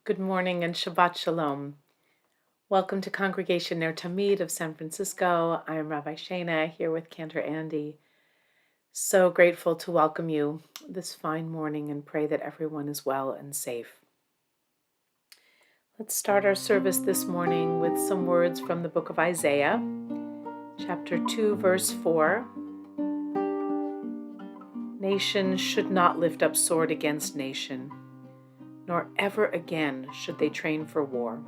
Good morning and Shabbat Shalom. Welcome to Congregation NER TAMID of San Francisco. I am Rabbi Shana here with Cantor Andy. So grateful to welcome you this fine morning and pray that everyone is well and safe. Let's start our service this morning with some words from the book of Isaiah, chapter 2, verse 4. Nation should not lift up sword against nation, nor ever again should they train for war.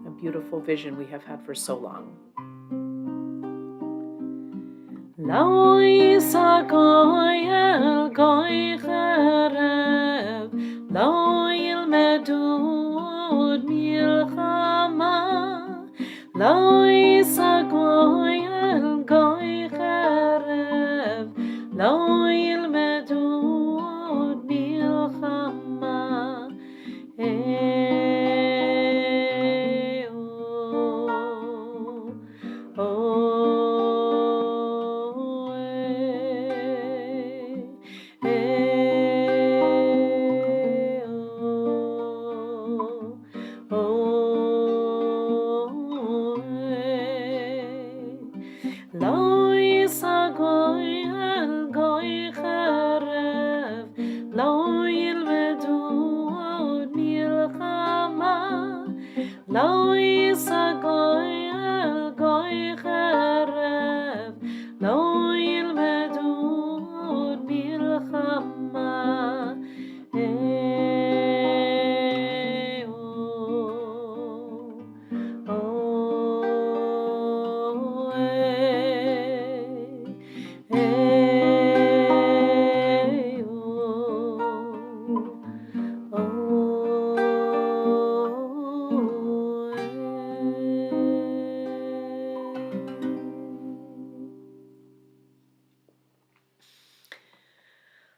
A beautiful vision we have had for so long. Lo yisa goy el goy cherev, lo yilmedu od milchama. Lo yisa goy el goy cherev, lo yilmedu od milchama. Lo yisa goy el goy cherev, lo yilmedu od milchama.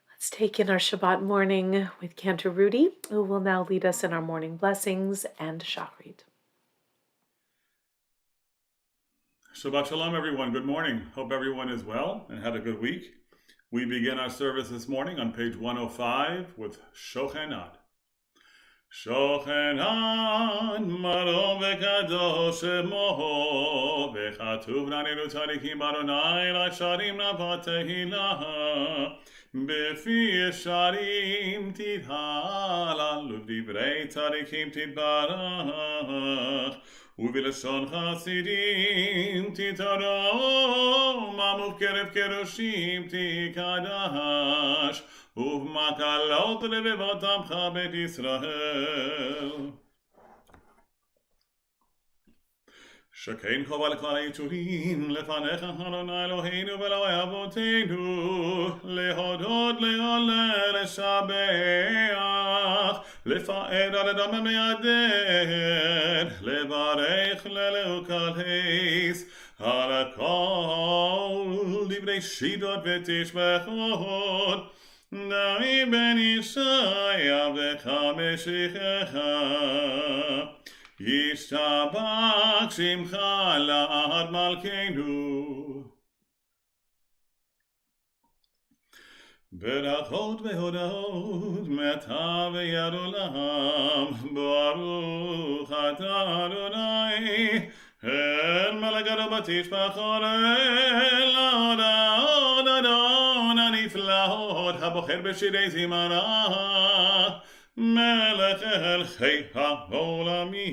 Let's take in our Shabbat morning with Cantor Rudy, who will now lead us in our morning blessings and Shachrit. Shabbat Shalom, everyone. Good morning. Hope everyone is well and had a good week. We begin our service this morning on page 105 with Shochenad. Shochenad marom v'kadosh shemo v'chatuv nanu tzadikim baronai l'sharim navatehila b'fi yesharim tidhalal u'v'divrei tzadikim tidbarach ובלשון חסידים תתרום, ובקרב קדושים תקדש, ובמקלות לבבות עמך בית ישראל. שכן חובה לכלל היצורים לפניך אדוני אלוהינו ואלוהי אבותינו, להודות להלל לשבח, לפאר על אדם מידד, לברך ללוקלס, על הכל דברי שידות ותשבחות, דוד בן ישי עבדך משיחך. ישתבח שמך לעד מלכנו. ברכות והודאות מעתה ועד עולם, ברוך אתה אדוני, אל מלכנו בתשבחות, אל ההודעות אדון הנפלאות, הבוחר בשירי זמרה, מלך מלכי העולמים.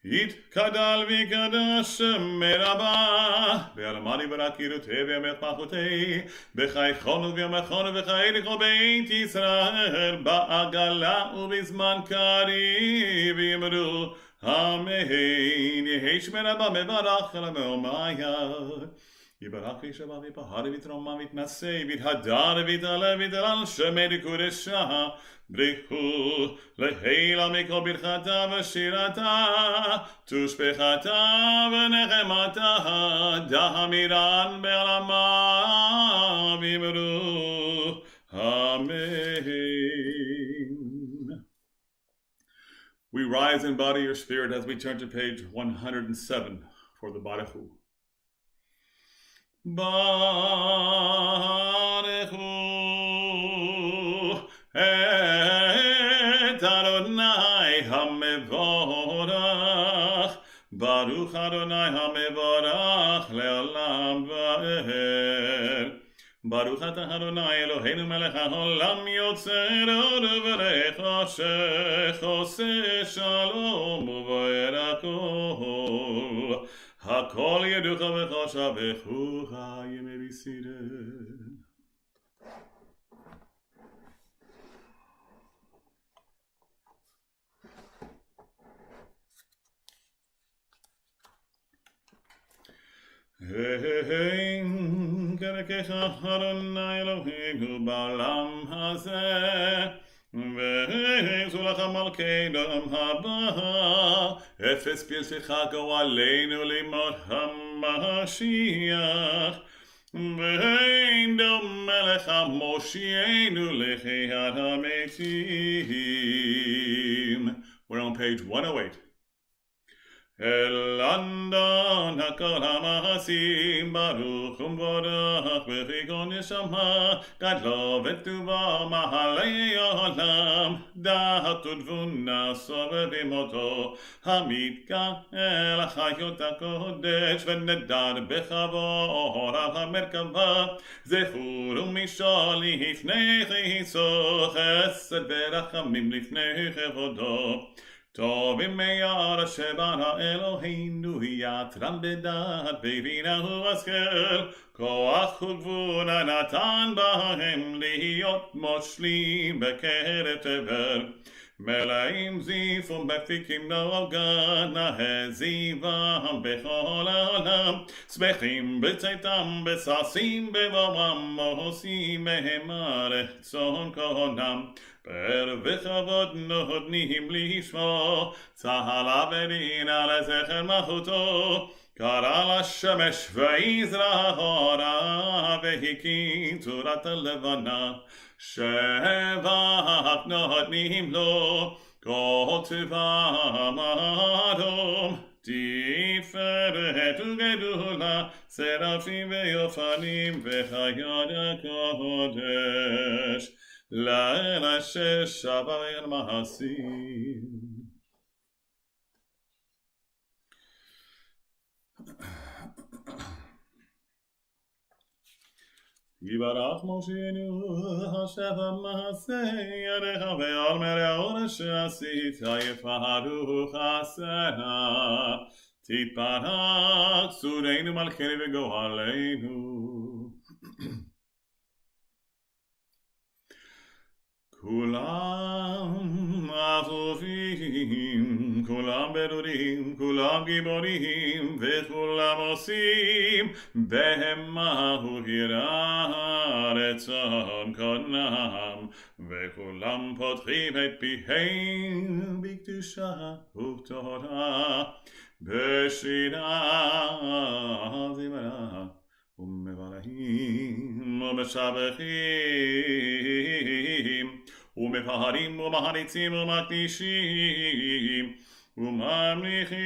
יתקדל ויקדש מרבה, בעלמדי ברכירותי וימך מלכותי, בחייכון וביומכון וחיי לכל בית ישראל, בעגלה ובזמן קריב יאמרו אמן. יהי שמי רבה מברך למאומיה. יברך וישבח ויפהר ויתרומם ויתנשא ויתהדר ויתעלה ויתהלל שמי לקודשה. בריחו להילה מכל ברכתה ושירתה, תושבחתה ונחמתה, דהמירן בעלמה ויאמרו אמן. We rise in body or spirit as we turn to page 107 for the Baruchu. Baruchu Baruch Adonai HaMevorach Le'olam Va'ed. Baruch Atah Adonai Eloheinu melech haolam yotzer or v'rech Ashech oseh shalom u'vo'er hakol. Hakol yeducha v'choshavechucha. You may be seated. כרכך אדוני אלוהינו בעולם הזה והעזו לך מלכי דם הבא אפס פרסך גואלנו לימוד המשיח ואין דומה לך מושיענו לחיית המתים. We're on page 108. Elandon hakol hamasim baruch umvorach v'chigon neshama gadlo v'tuva mahalei olam da'at udvuna sobevim oto hamitgael achayot hakodesh v'nedar bechavor al hamerkava zechur umishol lifnei chiso chesed v'rachamim lifnei chevodo Tovim meyar shebara Eloheinu yatram bedat bevinahu askel koach ugvuna natan bahem lihiyot moshlim bekeret tever melaim zifum befikim nogan nahezivam bechol haolam smechim b'tzeitam besasim bevamam mohosim mehem aretzon kohonam Per v'chavod nodnim lishmo tzahal averin ale zecher machuto Kara l'shemesh v'yizra hora v'hikin tzurat levana Shevach nodnim lo kol tzivam adom Tiferet ugedula serafim v'yofanim v'chayot hakodesh לילה ששבר מעשים. יברך מושיענו השב המעשה ידיך ועל מרעו שעשית יפארו חסנה תתפרק צורנו מלכנו וגואלנו כולם אהובים, כולם ברורים, כולם גיבורים, וכולם עושים בהמה יראה רצון קודנם, וכולם פותחים את פיהם בקדושה ובתורה, בשירה זמרה. ומברכים ומשבחים ומפארים ומחריצים ומקדישים וממליכים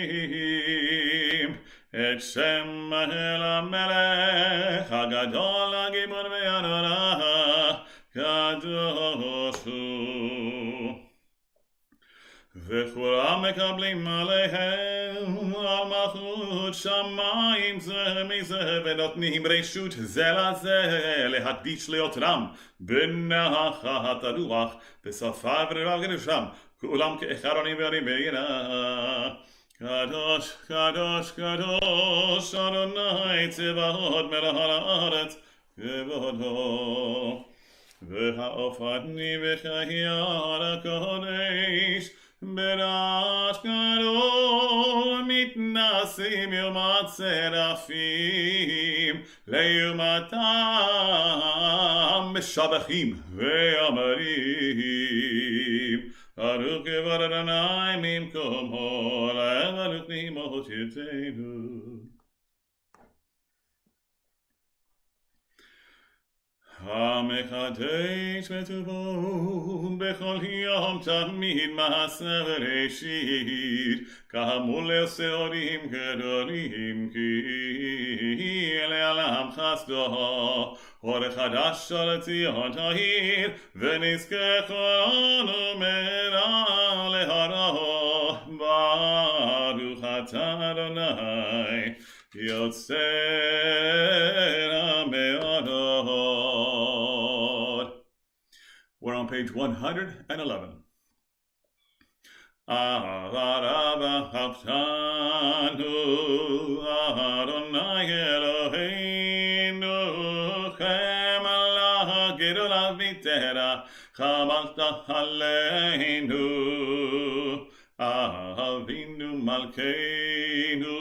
את שם אל המלך הגדול הגיבור והנורא קדוש הוא וכולם מקבלים עליהם על מלכות שמיים זה מזה ונותנים רשות זה לזה להקדיש ליותרם בנחת הרוח בשפה ורב קדושם כולם כאחרונים וערים ביראה קדוש קדוש קדוש אדוני צבאות מלך הארץ כבודו והאופני וחייר הקודש ברעש גדול מתנסים יומת שרפים ליומתם משבחים ואמרים ברוך כבוד אדוני ממקומו לברוך נעמות ידינו המחדש בטובו בכל יום תמיד מעשה בראשית כאמור לשעורים גדולים כי לעולם חסדו אור חדש על ציון תאיר ונזכה כולנו מהרה להרו ברוך ata Adonai Yotzer HaMe'orot. We're on page 111. Avarava Haptanu Adonai Eloheinu Chemala Gedola Vitera Chamalta Aleinu Avinu Malkeinu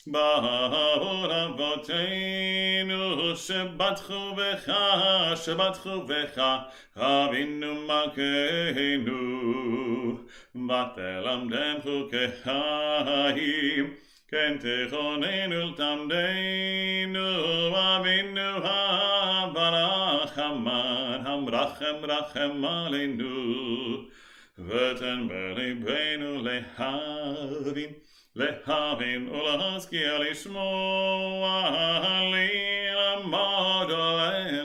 Ba'or Avoteinu Shebatchu Vecha Avinu Malkeinu Vatelamdem Chukehayim Ken Techonenu Tamdeinu Avinu HaBarach Hamad Hamrachem Rachem Aleinu V'ten B'libeinu Lehavim Ulahaskia Lishmoa Lilamod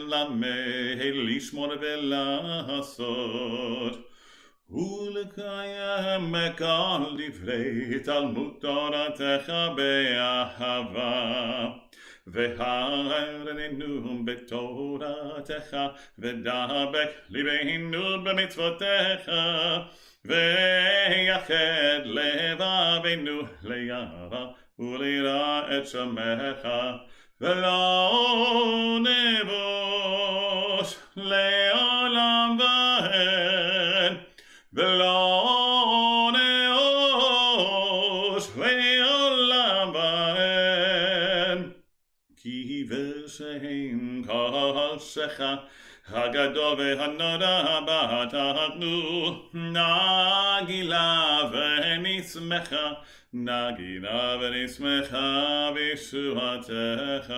Lameh Lishmor Ve'lasot ולקיים כל דברי תלמוד תורתך באהבה והרננו בתורתך ודבק ליבנו במצוותיך ויחד לבבינו ליראה וליראה את שמך ולא נבוש לעולם ועד ולא נאוש לעולם ועד כי בשם קודשך הגדול והנורא בטחנו נגילה ונשמחה בישועתך.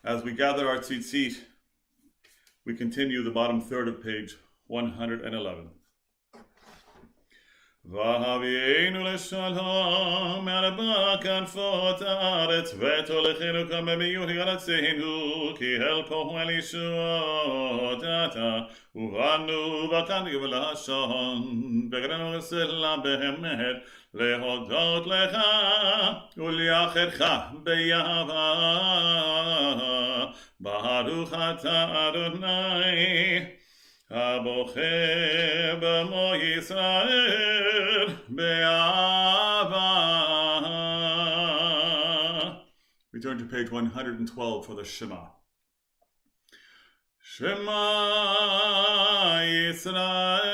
As we gather our tzitzit, we continue the bottom third of page 111. V'havienu l'shalom arba kanfot haaretz v'tolechenu kama b'yuhi aratzeinu ki helpo elishuot ata uvanu v'tanu v'lashon v'granu l'sela behemet lehodot lecha uliachercha b'yahava Baruch ata Adonai הבוחר במו ישראל באהבה. We turn to page 112 for the Shema. Shema Yisrael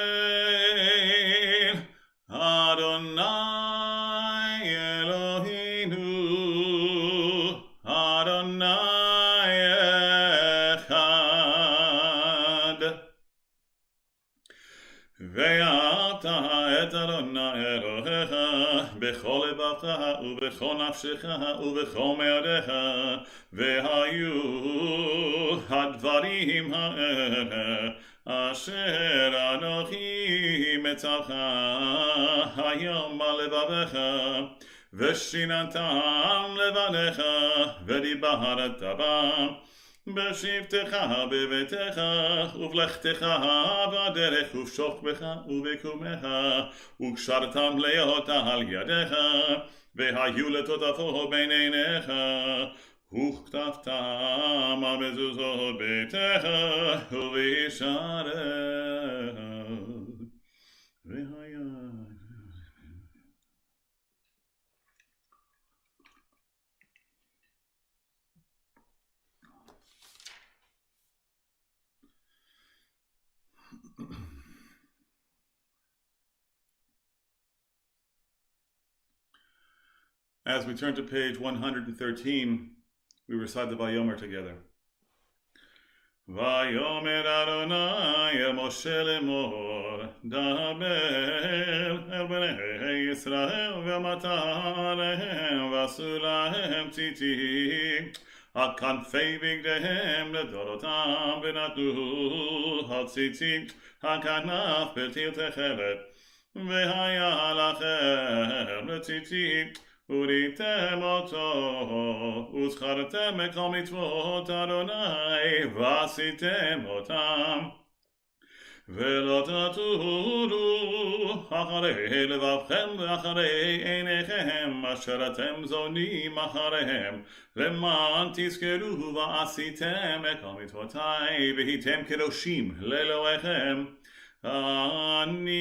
Adonai Eloheinu Adonai Echad. ואהבת את אדוני אלוהיך בכל לבבך ובכל נפשך ובכל מאודיך והיו הדברים האלה אשר אנוכי מצווך היום על לבבך ושיננתם לבניך ודיברת בם בשבתך בביתך ובלכתך בדרך ובשוכבך ובקומך וקשרתם להיות על ידיך והיו לטוטפו בין עיניך וכתבתם על מזוזות ביתך ובישעריך והיה. As we turn to page 113, we recite the Vayomer together. Vayomer Adonai el Moshe lemor, daber el bnei Yisrael ve'amata lehem v'asu lahem tzitzit על כנפי בגדיהם לדורותם ונתנו הציצית הכנף בלתי תכלת והיה לכם לציצית וראיתם אותו וזכרתם מכל מצוות אדוני ועשיתם אותם ולא תטורו אחרי לבבכם ואחרי עיניכם אשר אתם זונים אחריהם, למען תזכרו ועשיתם את כל מצוותיי והייתם קדושים לאלוהיכם. אני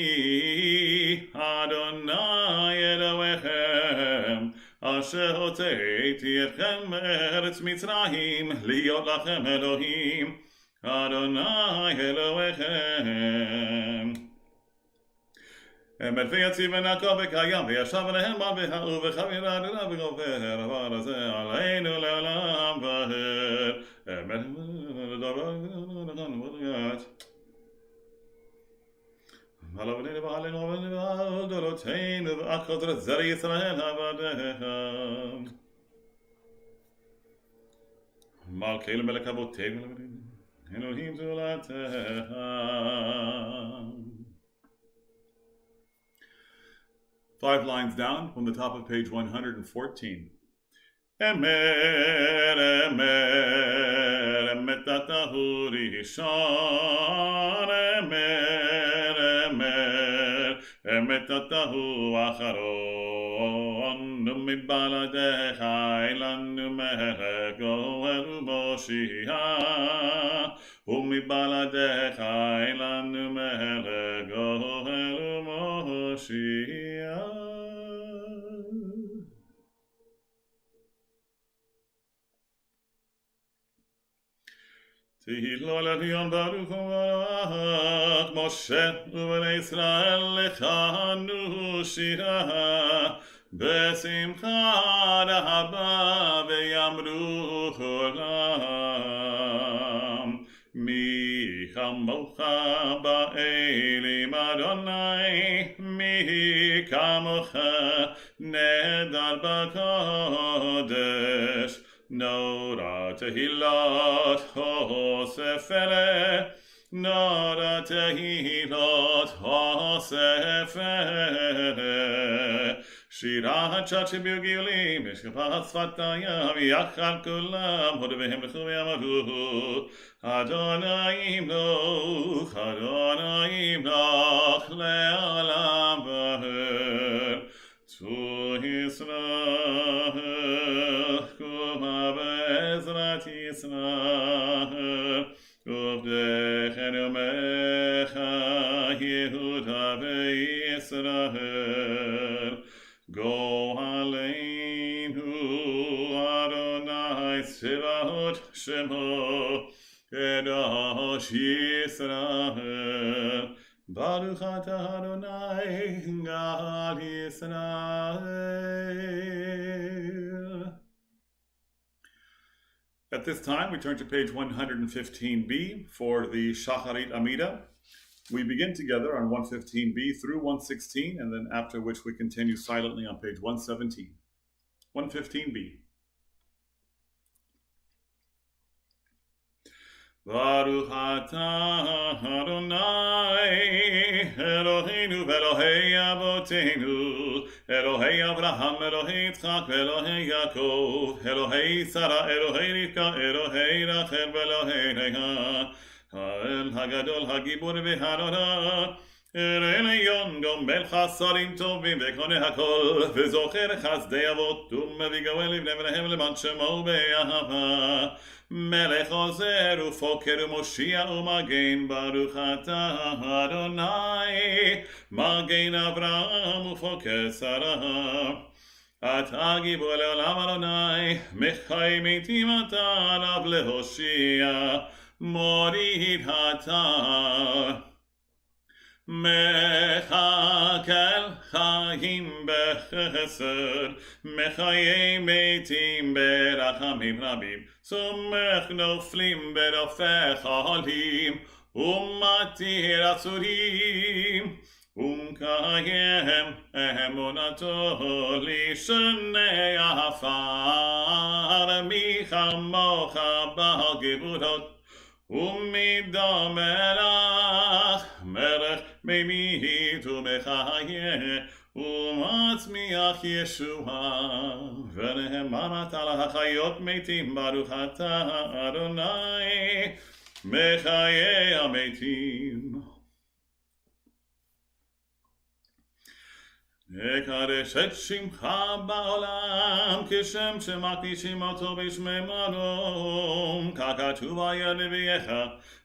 אדוני אלוהיכם אשר הוצאתי אתכם מארץ מצרים להיות לכם אלוהים. אדוני אלוהיכם. אמת ויציב ונקו וקיים וישב עליהם על בהר וחבירה אדונה וגובר הדבר הזה עלינו לעולם ועד. אמת עליו בנינו ועלינו ועל דורותינו ואחוז זרע ישראל עבדיהם. מלכי למלך אבותינו אלוהים זולתך. 5 lines down from the top of page 114. Emer, emer, emet atahu rishon. Emer, emer, emet atahu acharon. Umibaladecha elanu melech goel Moshiach. Umibaladecha elanu melech goel Moshiach. Tehillah le'Yon Baruch Hu Moshe u'Bnei Israel lechanu shira besimcha raba ve'yamru cholam mi chamocha ba'elim Adonai mi kamocha nedar b'kodesh. Nora tehilot hosefere, Nora tehilot hosefere. Shira hachachi b'gilim, mishkapat sfatayam, yachal kulam, hodevehem lechu v'yamaru. Adonai imloch, Adonai imloch, le'olam v'her. Tu Yisrael, kuma be'ezrat Yisrael, uvdechenu mecha Yehuda ve'Yisrael. Go aleinu Adonai Tzivaot Shemo, Kedosh Yisrael. Baruch atah Adonai Gal Yisrael. At this time, we turn to page 115b for the Shacharit Amida. We begin together on 115b through 116, and then after which we continue silently on page 117. 115b. Baruch atah Adonai Eloheinu v'Elohei Avoteinu, Elohei Avraham, Elohei Yitzchak, Elohei Yaakov, Elohei Sarah, Elohei Rivka, Elohei Rachel, Elohei Leah, Ha'el Hagadol Hagibur v'Hadonah, El Elyon Gomel Chasarim Tovim v'Koneh Hakol, v'Zocher Chazdei Avot, Umevii Goel Livnei V'Nehem Leman Shemo be'Ahava. Melech Ozer u'Foker u'Moshiach u'Magen. Baruch atah Adonai Magen Avraham u'Foker Sarah. Atah Gibor le'olam Adonai, Mechai Meitim atah alav lehoshia, Morid atah Mechakel Chaim bechesed, Mechayei Meitim berachamim rabim, Somech noflim berofech halim, Umatir atzurim, Umkayem emunato lishnei afar, Michamocha ba'gevurot, Umida melach, melech memit umechayeh, Umatzmiach Yeshua, V'nehemarat al hachayot meitim, Baruch atah Adonai, Mechayeh hametim. אקדש את שמך בעולם, כשם שמקדישים אותו בשממנו, ככתוב היה נביאך,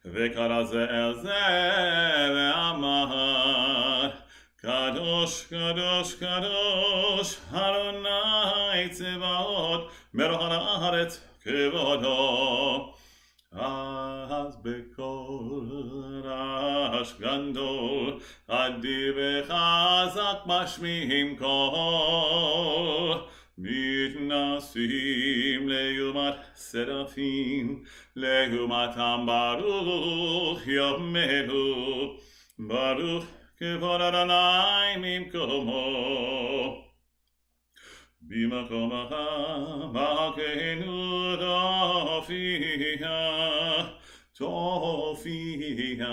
וקרא זה אל זה, ואמר, קדוש, קדוש, קדוש, אדוני צבאות, מלך הארץ כבודו. אז בקול רעש גדול, אדיר וחזק משמיעים קול, מתנסים לעומת שרפים, לעומתם ברוך יאמרו, ברוך כבוד אדוני ממקומו. במקומך מלכנו תופיע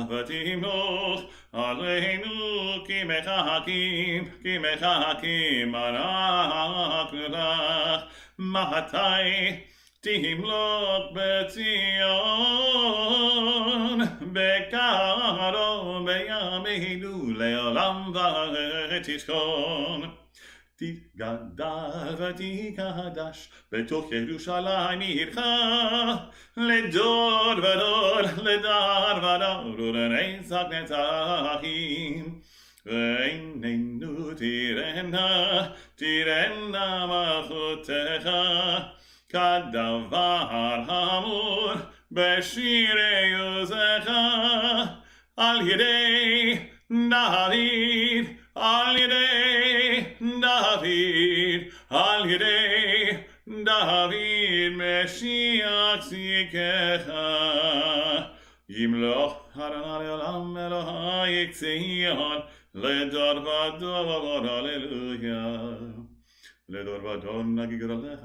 ותמלוך עלינו כי מחכים אנחנו לך. מתי תמלוך בציון, בקרוב בימינו לעולם ותשכון. תתגדל ותקדש בתוך ירושלים עירך, לדור ודור, לדר ודור, ולנצח נצחים. ועינינו תראנה מלכותך, כדבר אמור בשירי עוזך, על ידי דוד, על ידי דוד, על ידי דוד משיח צדקך. ימלוך אדוני לעולם אלוהי ציון, לדור ודור הללויה. לדור ודור נגיד גדולך,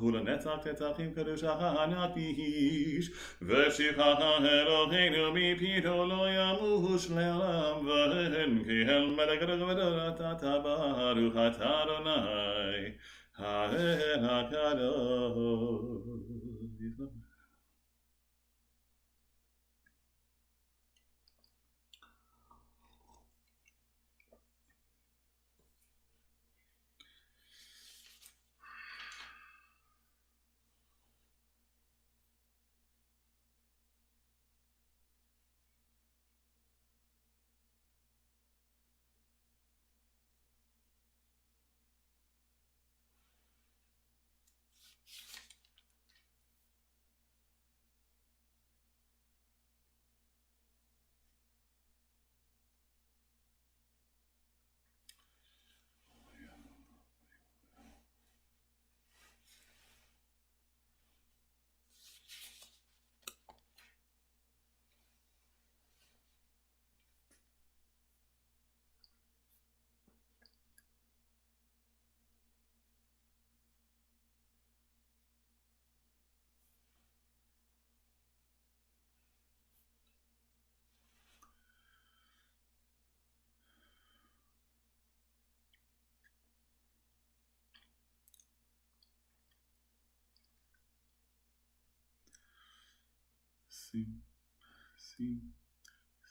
ולנצח תצחים קדושך נקיש, ושבחך אלוהינו מפיתו לא ימוש לעולם ועד, כי אל מלך גדול וגדול אתה ברוך אתה אדוני האל הקדוש.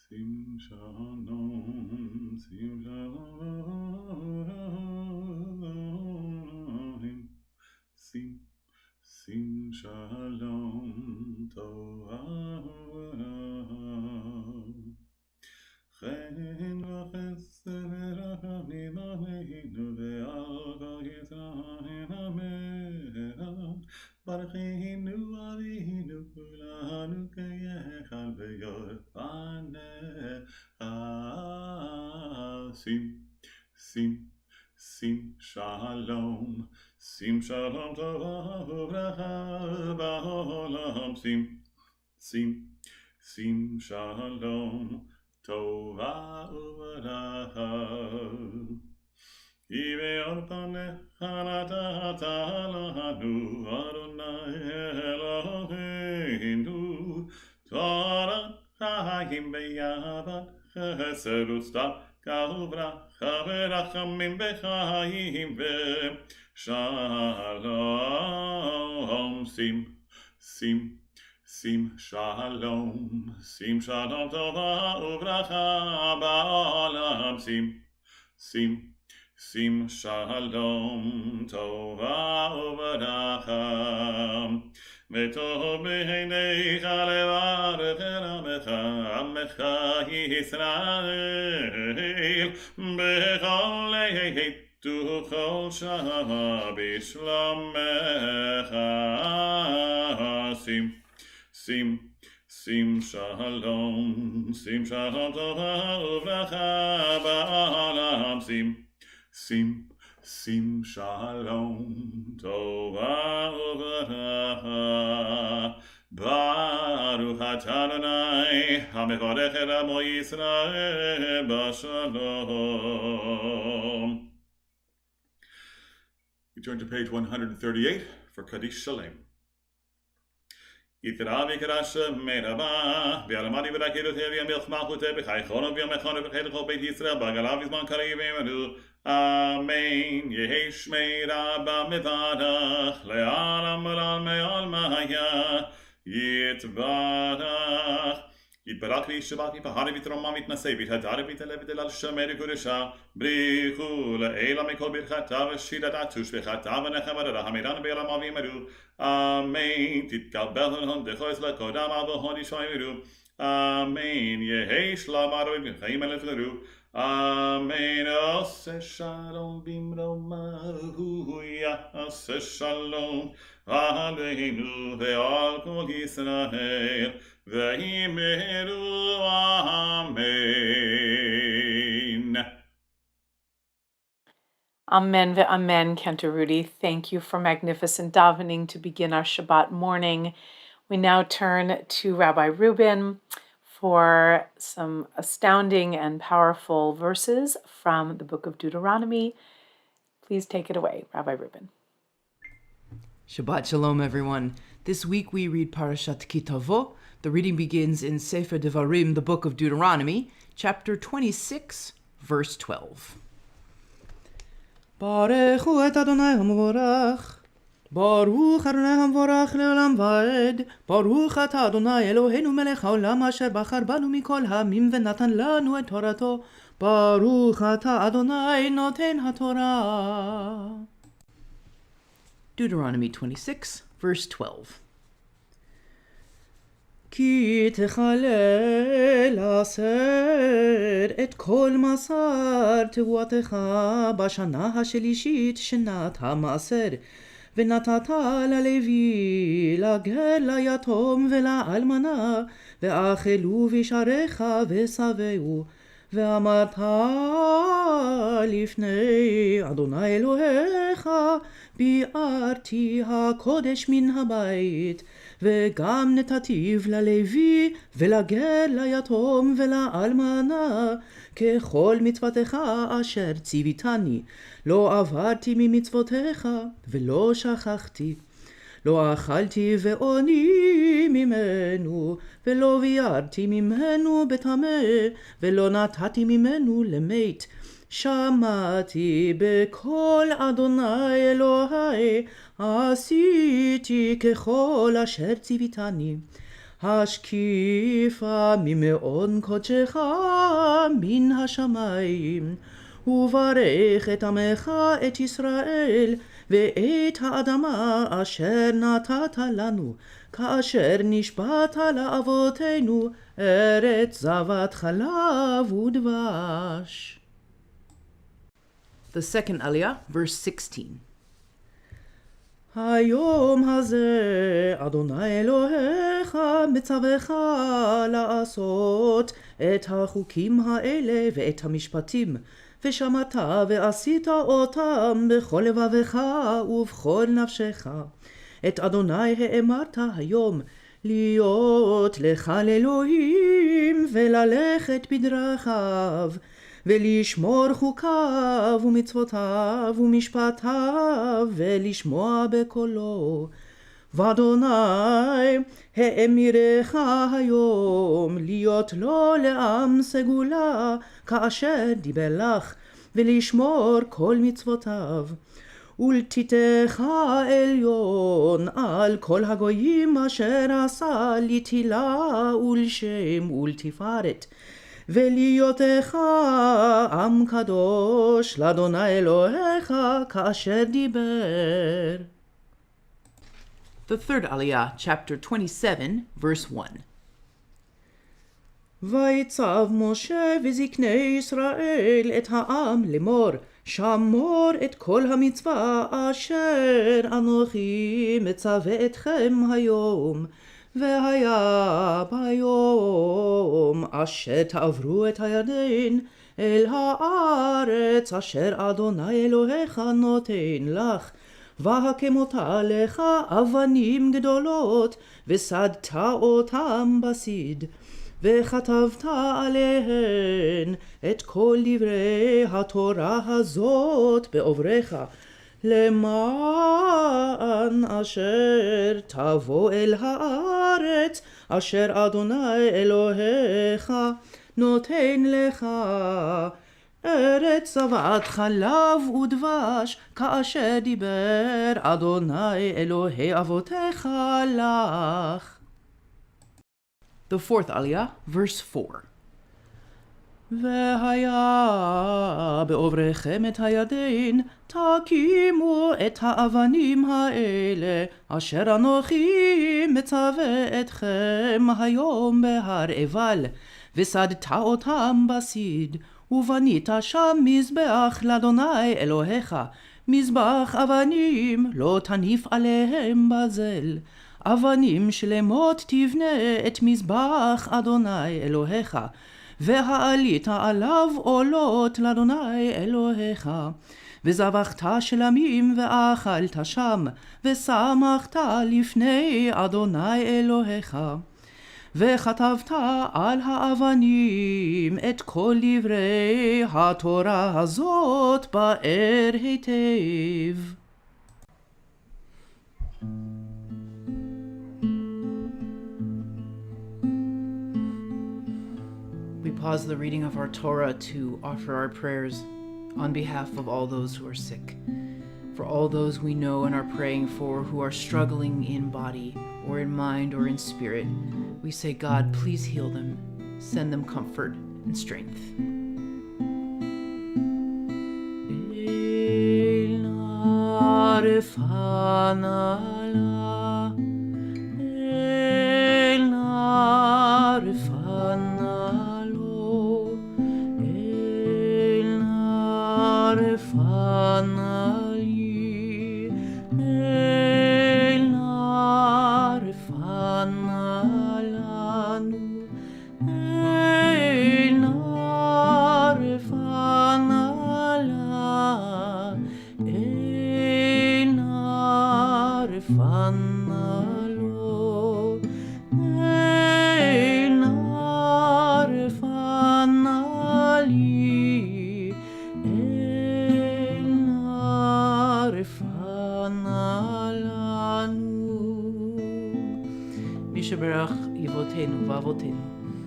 שים שלום, שים שלום, שים שלום תורה, חן וחסד ורחמים עלינו ועל כל ישראל אמן. ברכנו אבינו כולנו כאחד ביורפנך. שים שלום, שים שלום טובה וברכה בעולם. שים שלום טובה וברכה. כי באור פניך נתת לנו אדוני אלוהינו תורת חיים ביחד, חסד וצדקה וברכה ורחמים בחיים ושלום. שים שלום טובה וברכה בעולם. שים sim shalom tova u'veracha v'tov b'neicha levarech el amecha Yisrael b'chol עת ובכל שעה בשלומך שים שלום טובה וברכה בעולם שים שלום טובה וברכה ברוך אתה אדוני המברך את עמו ישראל בשלום. We turn to page 138 for Kaddish Shalem. יקרא ויקרא שמי רבה, ויעלמדי ודקדותי וימלך מלכותי בחייכון ויומכון ובחיי לכל בית ישראל בעגלה בזמן קריב ויאמרו אמן. יהי שמי רבה מברך לעלם ולעלמיה יתברך. יתברך וישבח יפהר ויתרומם ויתנשא ויתהדר ויתעלה ותהלל שמי לקודשה בריחו לעילה מכל ברכתה ושירתה תושבחתה ונחמתה המדן בעלמה ויאמרו אמן. תתקבל הונדכו אצל קודם אבו ישמעו אמן. יהי שלום אדוני וחיים אלף לרו אמן. עשה שלום במרומיו יעשה שלום עלינו ועל כל ישראל ויאמרו amen. Amen ve'amen, Cantor Rudy. Thank you for magnificent davening to begin our Shabbat morning. We now turn to Rabbi Reuben for some astounding and powerful verses from the book of Deuteronomy. Please take it away, Rabbi Reuben. Shabbat Shalom, everyone. This week we read Parashat Kitavo. The reading begins in Sefer Devarim, the book of Deuteronomy, chapter 26, verse 12. Baruchu et Adonai HaMevorach, Baruch Adonai HaMevorach le'olam va'ed, Baruch ata Adonai Eloheinu melech haolam asher bachar banu mikol ha'amim ve'natan lanu et Torato, Baruch ata Adonai noten haTorah. Deuteronomy 26, verse 12. כי תחלל עשר את כל מסר תבואתך בשנה השלישית שנת המעשר, ונתת ללוי, לגר, ליתום ולאלמנה, ואכלו בשעריך ושבעו, ואמרת לפני אדוני אלוהיך, ביארתי הקודש מן הבית, וגם נתתיו ללוי ולגר, ליתום ולאלמנה, ככל מצוותך אשר ציוויתני. לא עברתי ממצוותיך ולא שכחתי. לא אכלתי ועוני ממנו, ולא ביארתי ממנו בטמא, ולא נתתי ממנו למת. שמעתי בקול אדוני אלוהי, עשיתי ככל אשר ציוויתני. השקיפה ממעון קודשך מן השמיים, וברך את עמך את ישראל, ואת האדמה אשר נתת לנו, כאשר נשבעת לאבותינו, ארץ זבת חלב ודבש. The second aliyah, verse 16. היום הזה אדוני אלוהיך מצווך לעשות את החוקים האלה ואת המשפטים, ושמעת ועשית אותם בכל לבבך ובכל נפשך. את אדוני האמרת היום, להיות לך לאלוהים וללכת בדרכיו, ולשמור חוקיו ומצוותיו ומשפטיו, ולשמוע בקולו. ואדוני האמירך היום להיות לו לעם סגולה, כאשר דיבר לך, ולשמור כל מצוותיו. ולתיתך עליון על כל הגויים אשר עשה לתהילה ולשם ולתפארת. ולהיותך עם קדוש לאדוני אלוהיך כאשר דיבר. The third Aliyah, chapter 27, verse 1. ויצב משה וזקני ישראל את העם לאמור, שמור את כל המצווה אשר אנוכי מצווה אתכם היום. והיה ביום אשר תעברו את הירדן אל הארץ אשר אדוני אלוהיך נותן לך, והקמותה לך אבנים גדולות, וסדת אותם בסיד, וכתבת עליהן את כל דברי התורה הזאת בעוברך, למען אשר תבוא אל הארץ אשר אדוני אלוהיך נותן לך, ארץ זבת חלב ודבש, כאשר דיבר אדוני אלוהי אבותיך לך. The fourth Aliyah, verse 4. והיה בעוברכם את הירדן, תקימו את האבנים האלה, אשר אנוכי מצווה אתכם היום בהר עיבל, וסדת אותם בסיד, ובנית שם מזבח לאדוני אלוהיך, מזבח אבנים לא תניף עליהם בזל. אבנים שלמות תבנה את מזבח אדוני אלוהיך, והעלית עליו עולות לאדוני אלוהיך, וזבחת שלמים ואכלת שם, ושמחת לפני אדוני אלוהיך, וכתבת על האבנים את כל דברי התורה הזאת באר היטב. We pause the reading of our Torah to offer our prayers on behalf of all those who are sick, for all those we know and are praying for who are struggling in body or in mind or in spirit. We say, God, please heal them, send them comfort and strength.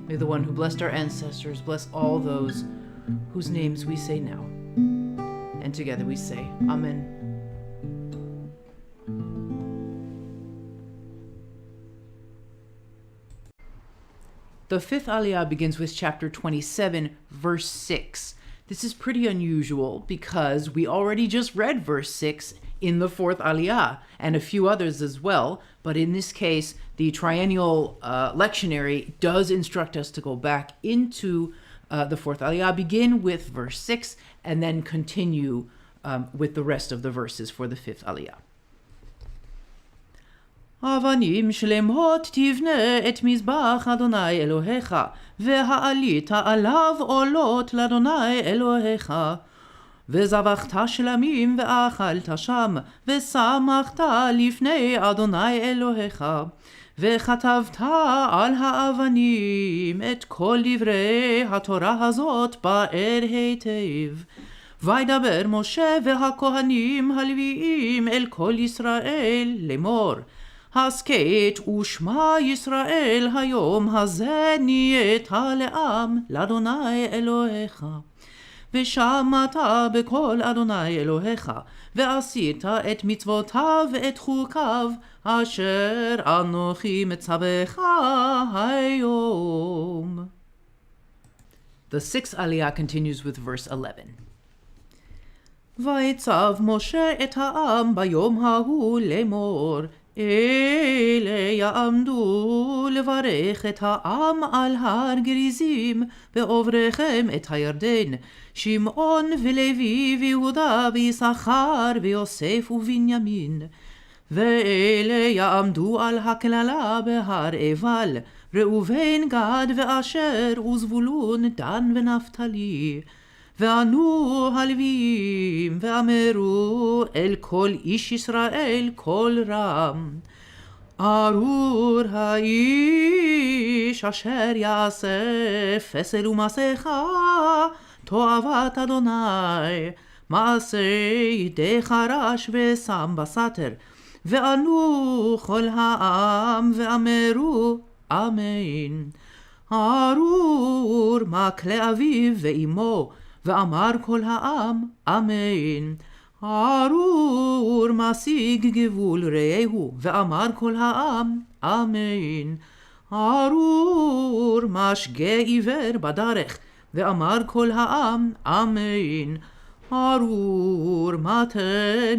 May the one who blessed our ancestors bless all those whose names we say now. And together we say, Amen. The fifth Aliyah begins with chapter 27, verse 6. This is pretty unusual because we already just read verse 6 in the fourth Aliyah and a few others as well, but in this case, the triennial lectionary does instruct us to go back into the fourth Aliyah, begin with verse 6, and then continue with the rest of the verses for the fifth Aliyah. אבנים שלמות תבנה את מזבח אדוני אלוהיך, והעלית עליו עולות לאדוני אלוהיך, וזבחת שלמים ואכלת שם, ושמחת לפני אדוני אלוהיך, וכתבת על האבנים את כל דברי התורה הזאת באר היטב. וידבר משה והכהנים הלוויים אל כל ישראל לאמור, הסכת ושמע ישראל היום הזה נהיית לעם לאדוני אלוהיך. ושמעת בקול אדוני אלוהיך, ועשית את מצוותיו ואת חוקיו, אשר אנוכי מצווך היום. The sixth Aliyah continues with verse 11. ויצב משה את העם ביום ההוא לאמור, אלה יעמדו לברך את העם על הר גריזים בעוברכם את הירדן, שמעון ולוי ויהודה ויששכר ויוסף ובנימין. ואלה יעמדו על הקללה בהר עיבל, ראובן, גד ואשר וזבולון, דן ונפתלי. וענו הלוויים ואמרו אל כל איש ישראל קול רם, ארור האיש אשר יעשה פסל ומסכה תועבת אדוני, מעשה ידי חרש ושם בסתר. וענו כל העם ואמרו אמן. ארור מקלה אביו ואמו, ואמר כל העם אמן. ארור משיג גבול רעהו, ואמר כל העם אמן. ארור משגה עיוור בדרך, ואמר כל העם אמן. ארור מטה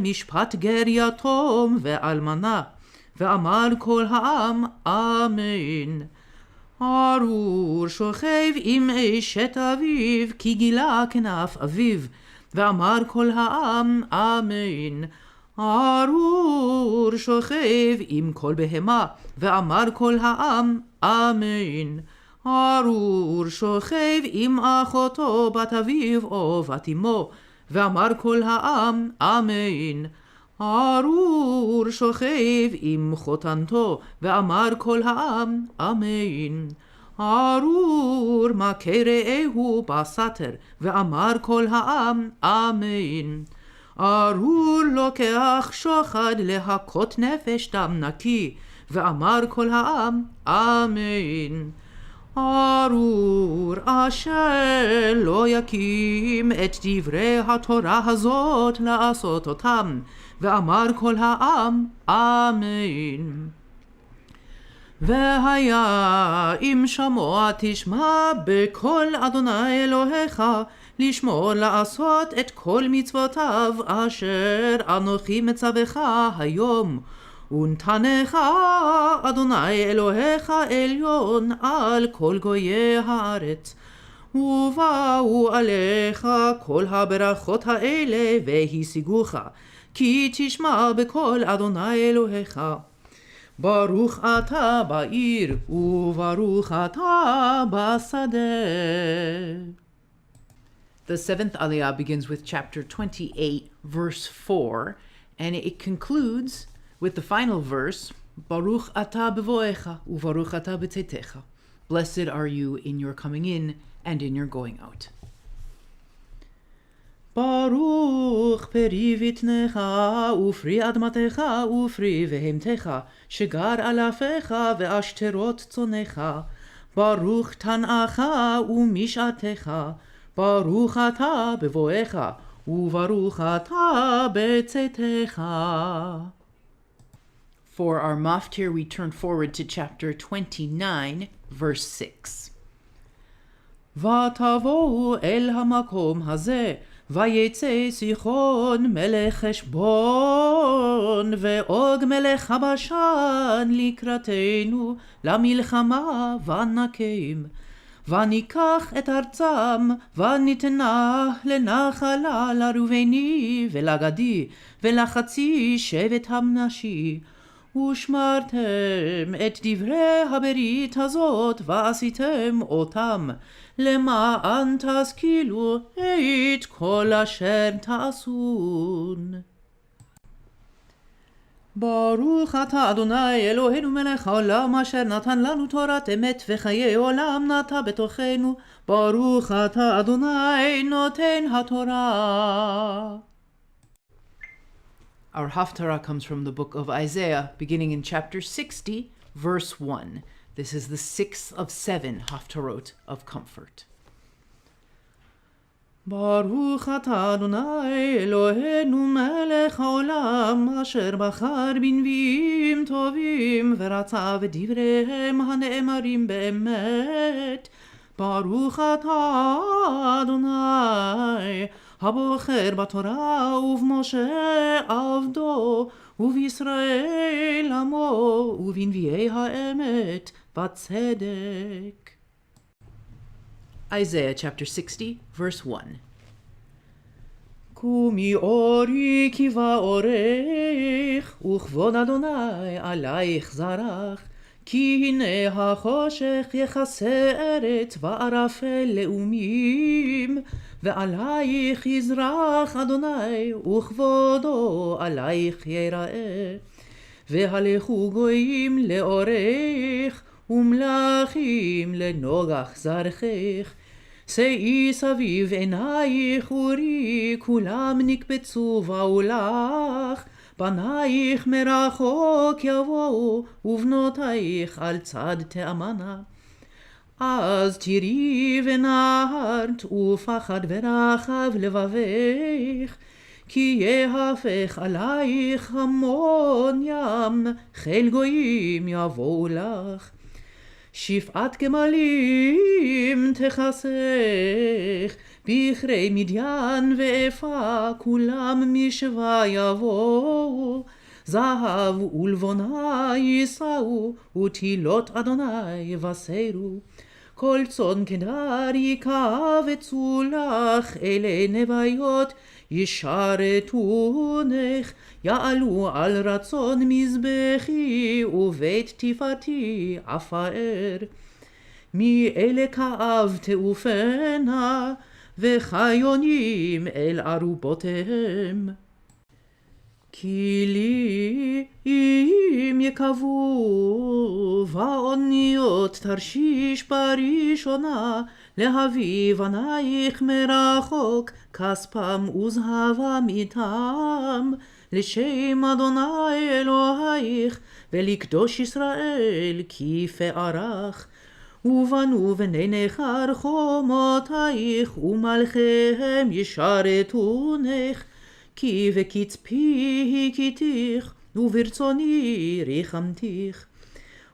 משפט גר יתום ואלמנה, ואמר כל העם אמן. ארור שוכב עם אשת אביו, כי גילה כנף אביו, ואמר כל העם אמן. ארור שוכב עם כל בהמה, ואמר כל העם אמן. ארור שוכב עם אחותו בת אביו או בת אמו, ואמר כל העם אמן. ארור שוכב עם חותנתו, ואמר כל העם אמן. ארור מכה רעהו בסתר, ואמר כל העם אמן. ארור לוקח שוחד להכות נפש דם נקי, ואמר כל העם אמן. ארור אשר לא יקים את דברי התורה הזאת לעשות אותם, ואמר כל העם אמן. והיה אם שמוע תשמע בקול אדוני אלוהיך, לשמור לעשות את כל מצוותיו אשר אנוכי מצווך היום, ונתנך אדוני אלוהיך עליון על כל גויי הארץ. ובאו עליך כל הברכות האלה והשיגוך, כי תשמע בקול אדוני אלוהיך. ברוך אתה בעיר, וברוך אתה בשדה. The seventh Aliyah begins with chapter 28, verse 4, and it concludes with the final verse, Baruch ata bevoecha, uvaruch ata b'tzetecha. Blessed are you in your coming in and in your going out. ברוך פרי בטנך ופרי אדמתך ופרי בהמתך, שגר אלפיך ועשתרות צונך. ברוך תנאך ומשעתך, ברוך אתה בבואך, וברוך אתה בצאתך. For our maftir, we turn forward to chapter 29, verse 6. ותבואו אל המקום הזה, ויצא סיחון מלך חשבון, ואוג מלך הבשן לקראתנו למלחמה ונקם. וניקח את ארצם, וניתנה לנחלה לראובני ולגדי, ולחצי שבט המנשי. ושמרתם את דברי הברית הזאת, ועשיתם אותם, למען תשכילו את כל אשר תעשון. ברוך אתה אדוני אלוהינו מלך העולם, אשר נתן לנו תורת אמת וחיי עולם נטע בתוכנו. ברוך אתה אדוני נותן התורה. Our Haftarah comes from the book of Isaiah, beginning in chapter 60, verse 1. This is the sixth of 7 Haftarot of comfort. ברוך אתה אדוני אלוהינו מלך העולם, אשר בחר בנביאים טובים ורצה בדבריהם הנאמרים באמת, ברוך אתה אדוני, הבוחר בתורה ובמשה עבדו, ובישראל עמו, ובנביאי האמת בצדק. Isaiah chapter 60, verse 1. קומי אורי כי באורך, וכבוד אדוני עלייך זרח, כי הנה החושך יכסה ארץ וערפל לאומים, ועלייך יזרח אדוני, וכבודו עלייך ייראה. והלכו גויים לאורך, ומלכים לנוגח זרחך. שאי סביב עינייך אורי, כולם נקבצו באו לך. בנייך מרחוק יבואו, ובנותייך על צד תאמנה. אז תראי ונהרת, ופחד ורחב לבבך, כי יהפך עלייך המון ים, חיל גויים יבואו לך. שפעת גמלים תכסך, בכרי מדיין ואפה, כולם משווה יבואו. זהב ולבונה יישאו, ותהילות אדוני יבשרו. כל צאן קדר יקבצו לך, אלה נוויות ישרתונך. יעלו על רצון מזבחי, ובית תפארתי עפר. מאלה כאב תעופנה, וחיונים אל ארובותיהם. כי לי אם יקבו באוניות תרשיש בראשונה, להביא בנייך מרחוק כספם וזהבם איתם, לשם אדוני אלוהיך ולקדוש ישראל כי פארך. ובנו בני נכר חומותייך, ומלכיהם ישרתונך. כי בקצפי הכיתיך, וברצוני ריחמתיך.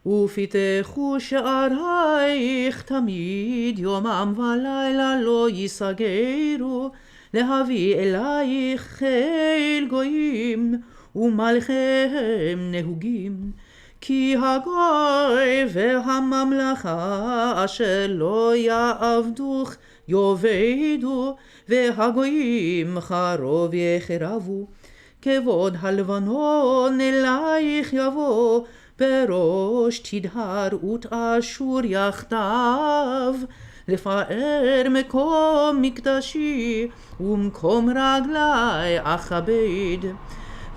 ופיתחו שערייך תמיד, יומם ולילה לא יסגרו, להביא אלייך חיל גויים, ומלכיהם נהוגים. כי הגוי והממלכה אשר לא יעבדוך יאבדו, והגויים חרוב יחרבו. כבוד הלבנון אלייך יבוא, בראש תדהר ותאשור יחדיו. לפאר מקום מקדשי, ומקום רגלי אכבד.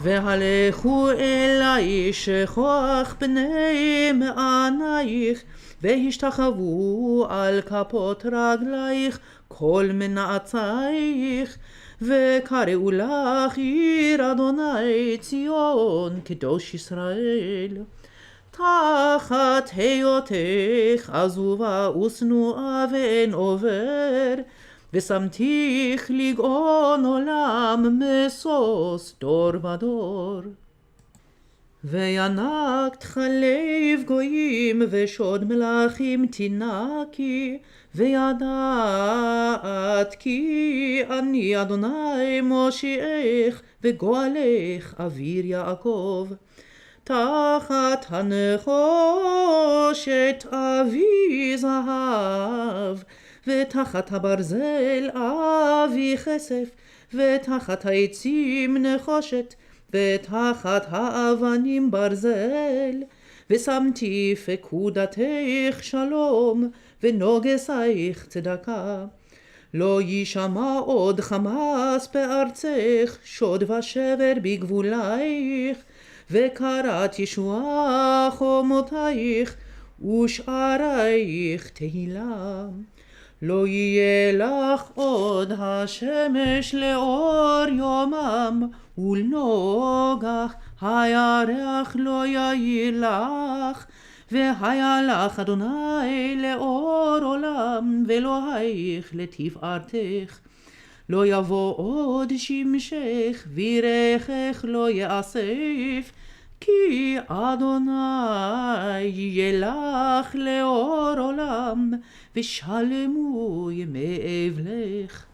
והלכו אלי שכוח בני מענייך, והשתחוו על כפות רגלייך כל מנעצייך. וקראו לך עיר אדוני ציון קדוש ישראל. תחת היותך עזובה ושנואה ואין עובר, ושמתיך לגאון עולם משוש דור ודור. וינקת חלב גויים ושוד מלכים תינקי, וידעת כי אני אדוני מושיעך וגואלך אוויר יעקב. תחת הנחושת אבי זהב, ותחת הברזל אבי כסף, ותחת העצים נחושת, ותחת האבנים ברזל. ושמתי פקודתך שלום, ונוגסייך צדקה. לא יישמע עוד חמס בארצך, שוד ושבר בגבולייך. וקראת ישועה חומותייך, ושערייך תהילה. לא יהיה לך עוד השמש לאור יומם, ולנוגח הירח לא יאיר לך. והיה לך אדוני לאור עולם, ואלוהיך לתפארתך. לא יבוא עוד שמשך, וירכך לא יאסף, כי אדוני יהיה לך לאור עולם, ושלמו ימי אבלך.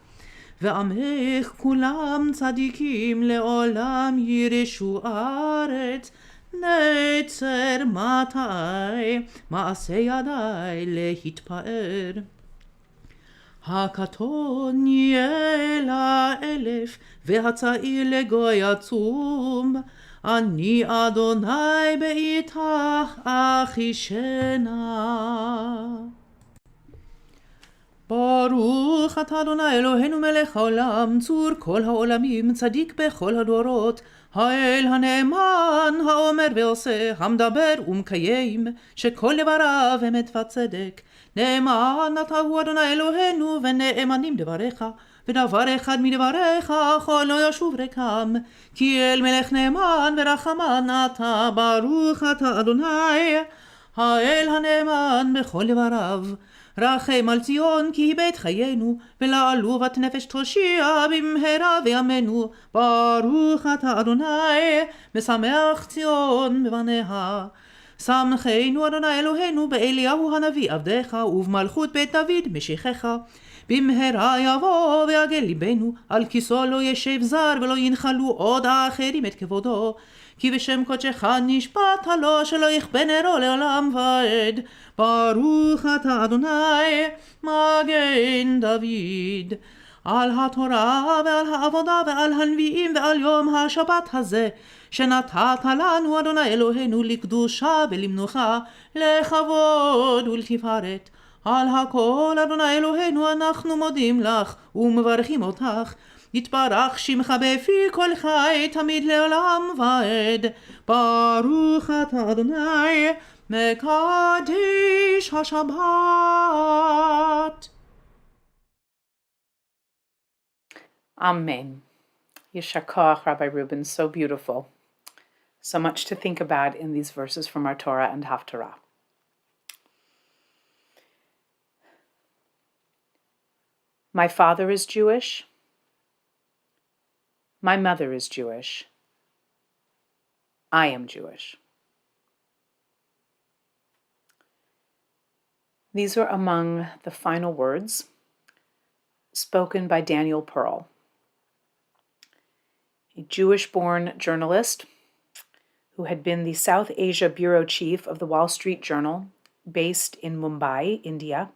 ועמך כולם צדיקים לעולם ירשו ארץ, נצר מתי מעשה ידי להתפאר. הקטון יהיה לאלף והצעיר לגוי עצום, אני אדוני באיתך אחישנה. ברוך אתה אדוני אלוהינו מלך העולם, צור כל העולמים, צדיק בכל הדורות, האל הנאמן, האומר ועושה, המדבר ומקיים, שכל דבריו אמת וצדק. נאמן אתה הוא אדוני אלוהינו, ונאמנים דבריך, ודבר אחד מדבריך כל לא ישוב ריקם, כי אל מלך נאמן ורחמן אתה, ברוך אתה אדוני, האל הנאמן בכל דבריו. רחם על ציון כי היא בית חיינו, ולעלובת נפש תושיע במהרה בימינו. ברוך אתה אדוני, משמח ציון בבניה. שמחנו אדוני אלוהינו באליהו הנביא עבדך, ובמלכות בית דוד משיחך. במהרה יבוא ויגל ליבנו, על כיסו לא ישב זר ולא ינחלו עוד האחרים את כבודו. כי בשם קודשך נשבעת לו שלא יכבה נרו לעולם ועד. ברוך אתה אדוני מגן דוד. על התורה ועל העבודה ועל הנביאים ועל יום השבת הזה שנתת לנו אדוני אלוהינו לקדושה ולמנוחה, לכבוד ולתפארת. על הכל אדוני אלוהינו אנחנו מודים לך ומברכים אותך. יתברך שמך בפי כל חי תמיד לעולם ועד. ברוך אתה אדוני מקדיש השבת. Amen. Yeshar Koach, Rabbi Reuben, so beautiful. So much to think about in these verses from our Torah and Haftarah. My father is Jewish. My mother is Jewish. I am Jewish. These are among the final words spoken by Daniel Pearl, a Jewish-born journalist who had been the South Asia bureau chief of the Wall Street Journal, based in Mumbai, India.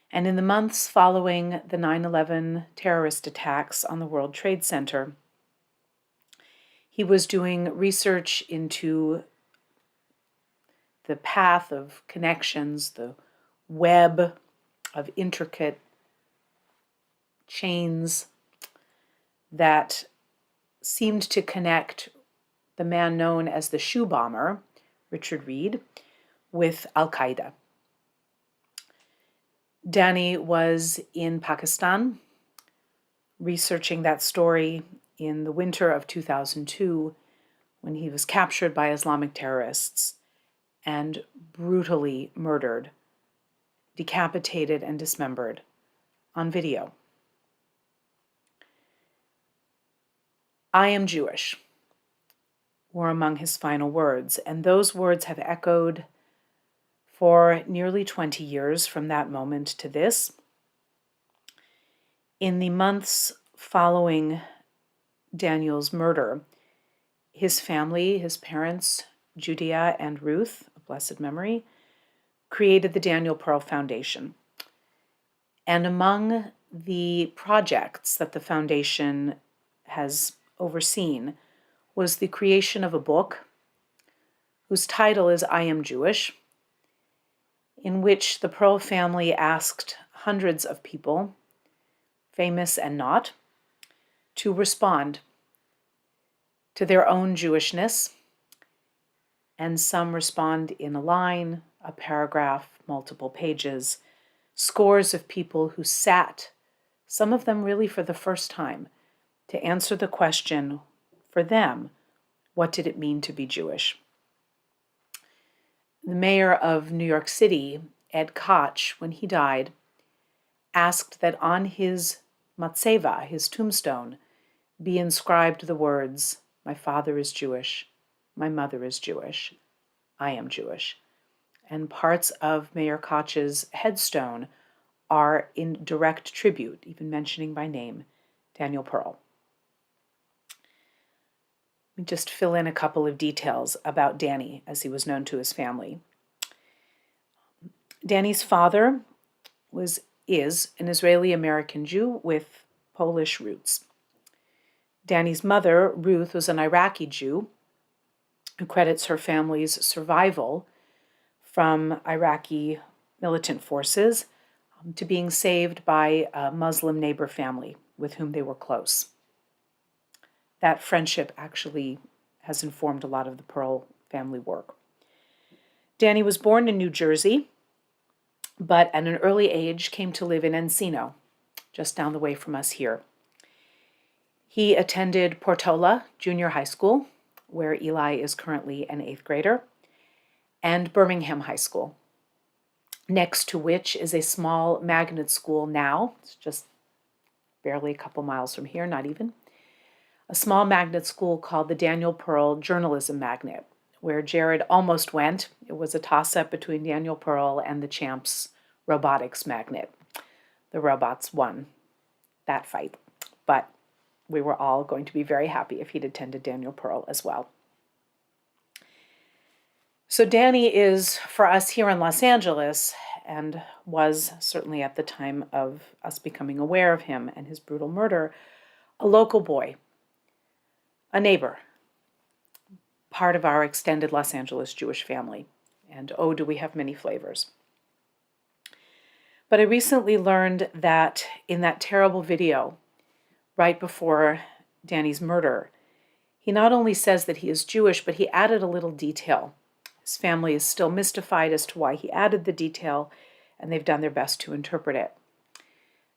And in the months following the 9/11 terrorist attacks on the World Trade Center, he was doing research into the path of connections, the web of intricate chains that seemed to connect the man known as the shoe bomber, Richard Reed, with Al-Qaeda. Danny was in Pakistan researching that story in the winter of 2002 when he was captured by Islamic terrorists and brutally murdered, decapitated and dismembered on video. I am Jewish were among his final words, and those words have echoed for nearly 20 years from that moment to this. In the months following Daniel's murder, his family, his parents, Judea and Ruth, of blessed memory, created the Daniel Pearl Foundation. And among the projects that the foundation has overseen was the creation of a book whose title is I Am Jewish, in which the Pearl family asked hundreds of people, famous and not, to respond to their own Jewishness, and some respond in a line, a paragraph, multiple pages, scores of people who sat, some of them really for the first time, to answer the question, for them, what did it mean to be Jewish? The mayor of New York City, Ed Koch, when he died, asked that on his matzeva, his tombstone, be inscribed the words, my father is Jewish, my mother is Jewish, I am Jewish. and parts of Mayor Koch's headstone are in direct tribute, even mentioning by name, Daniel Pearl. Let me just fill in a couple of details about Danny, as he was known to his family. Danny's father is an Israeli-American Jew with Polish roots. Danny's mother, Ruth, was an Iraqi Jew who credits her family's survival from Iraqi militant forces to being saved by a Muslim neighbor family with whom they were close. That friendship actually has informed a lot of the Pearl family work. Danny was born in New Jersey, but at an early age came to live in Encino, just down the way from us here. He attended Portola Junior High School, where Eli is currently an 8th grader, and Birmingham High School, next to which is a small magnet school now. It's just barely a couple miles from here, not even. A small magnet school called the Daniel Pearl Journalism Magnet, where Jared almost went. It was a toss-up between Daniel Pearl and the Champs Robotics Magnet. The robots won that fight, but we were all going to be very happy if he'd attended Daniel Pearl as well. So Danny is, for us here in Los Angeles, and was certainly at the time of us becoming aware of him and his brutal murder, a local boy, a neighbor, part of our extended Los Angeles Jewish family. And oh, do we have many flavors. But I recently learned that in that terrible video, right before Danny's murder, he not only says that he is Jewish, but he added a little detail. His family is still mystified as to why he added the detail, and they've done their best to interpret it.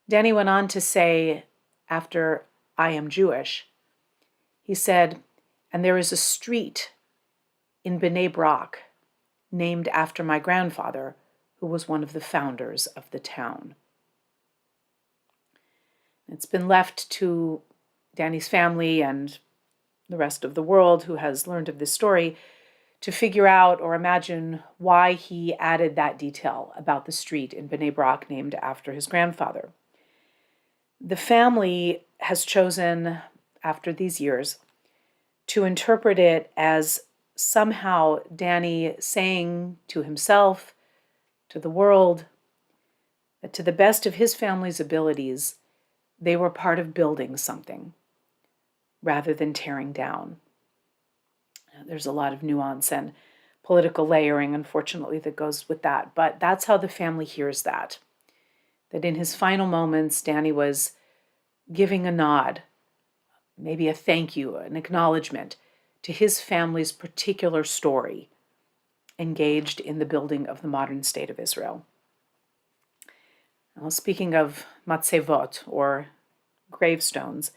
Danny went on to say, after I am Jewish, he said, and there is a street in Bnei Brak named after my grandfather, who was one of the founders of the town. It's been left to Danny's family and the rest of the world who has learned of this story to figure out or imagine why he added that detail about the street in Bnei Brak named after his grandfather. The family has chosen, after these years, to interpret it as somehow Danny saying to himself, to the world, that to the best of his family's abilities, they were part of building something rather than tearing down. There's a lot of nuance and political layering, unfortunately, that goes with that. But that's how the family hears that. That in his final moments, Danny was giving a nod, maybe a thank you, an acknowledgement to his family's particular story engaged in the building of the modern state of Israel. Now, speaking of matzevot, or gravestones,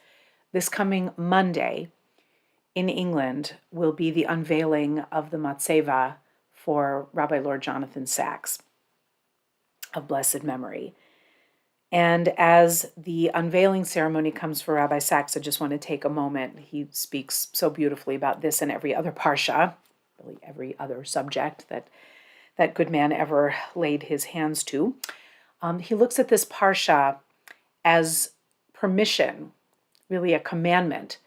this coming Monday in England will be the unveiling of the matzeva for Rabbi Lord Jonathan Sacks of blessed memory. And as the unveiling ceremony comes for Rabbi Sacks, I just want to take a moment. He speaks so beautifully about this and every other parsha, really every other subject that good man ever laid his hands to. He looks at this parsha as permission, really a commandment,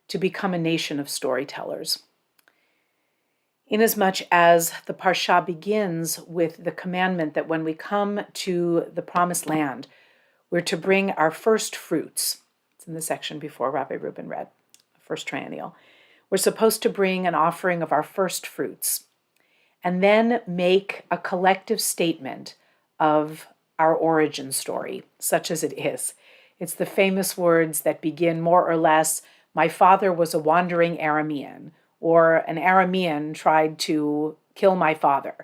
to become a nation of storytellers. Inasmuch as the parsha begins with the commandment that when we come to the promised land, we're to bring our first fruits. It's in the section before Rabbi Reuben read, first triennial. We're supposed to bring an offering of our first fruits and then make a collective statement of our origin story, such as it is. It's the famous words that begin more or less, my father was a wandering Aramean, or an Aramean tried to kill my father.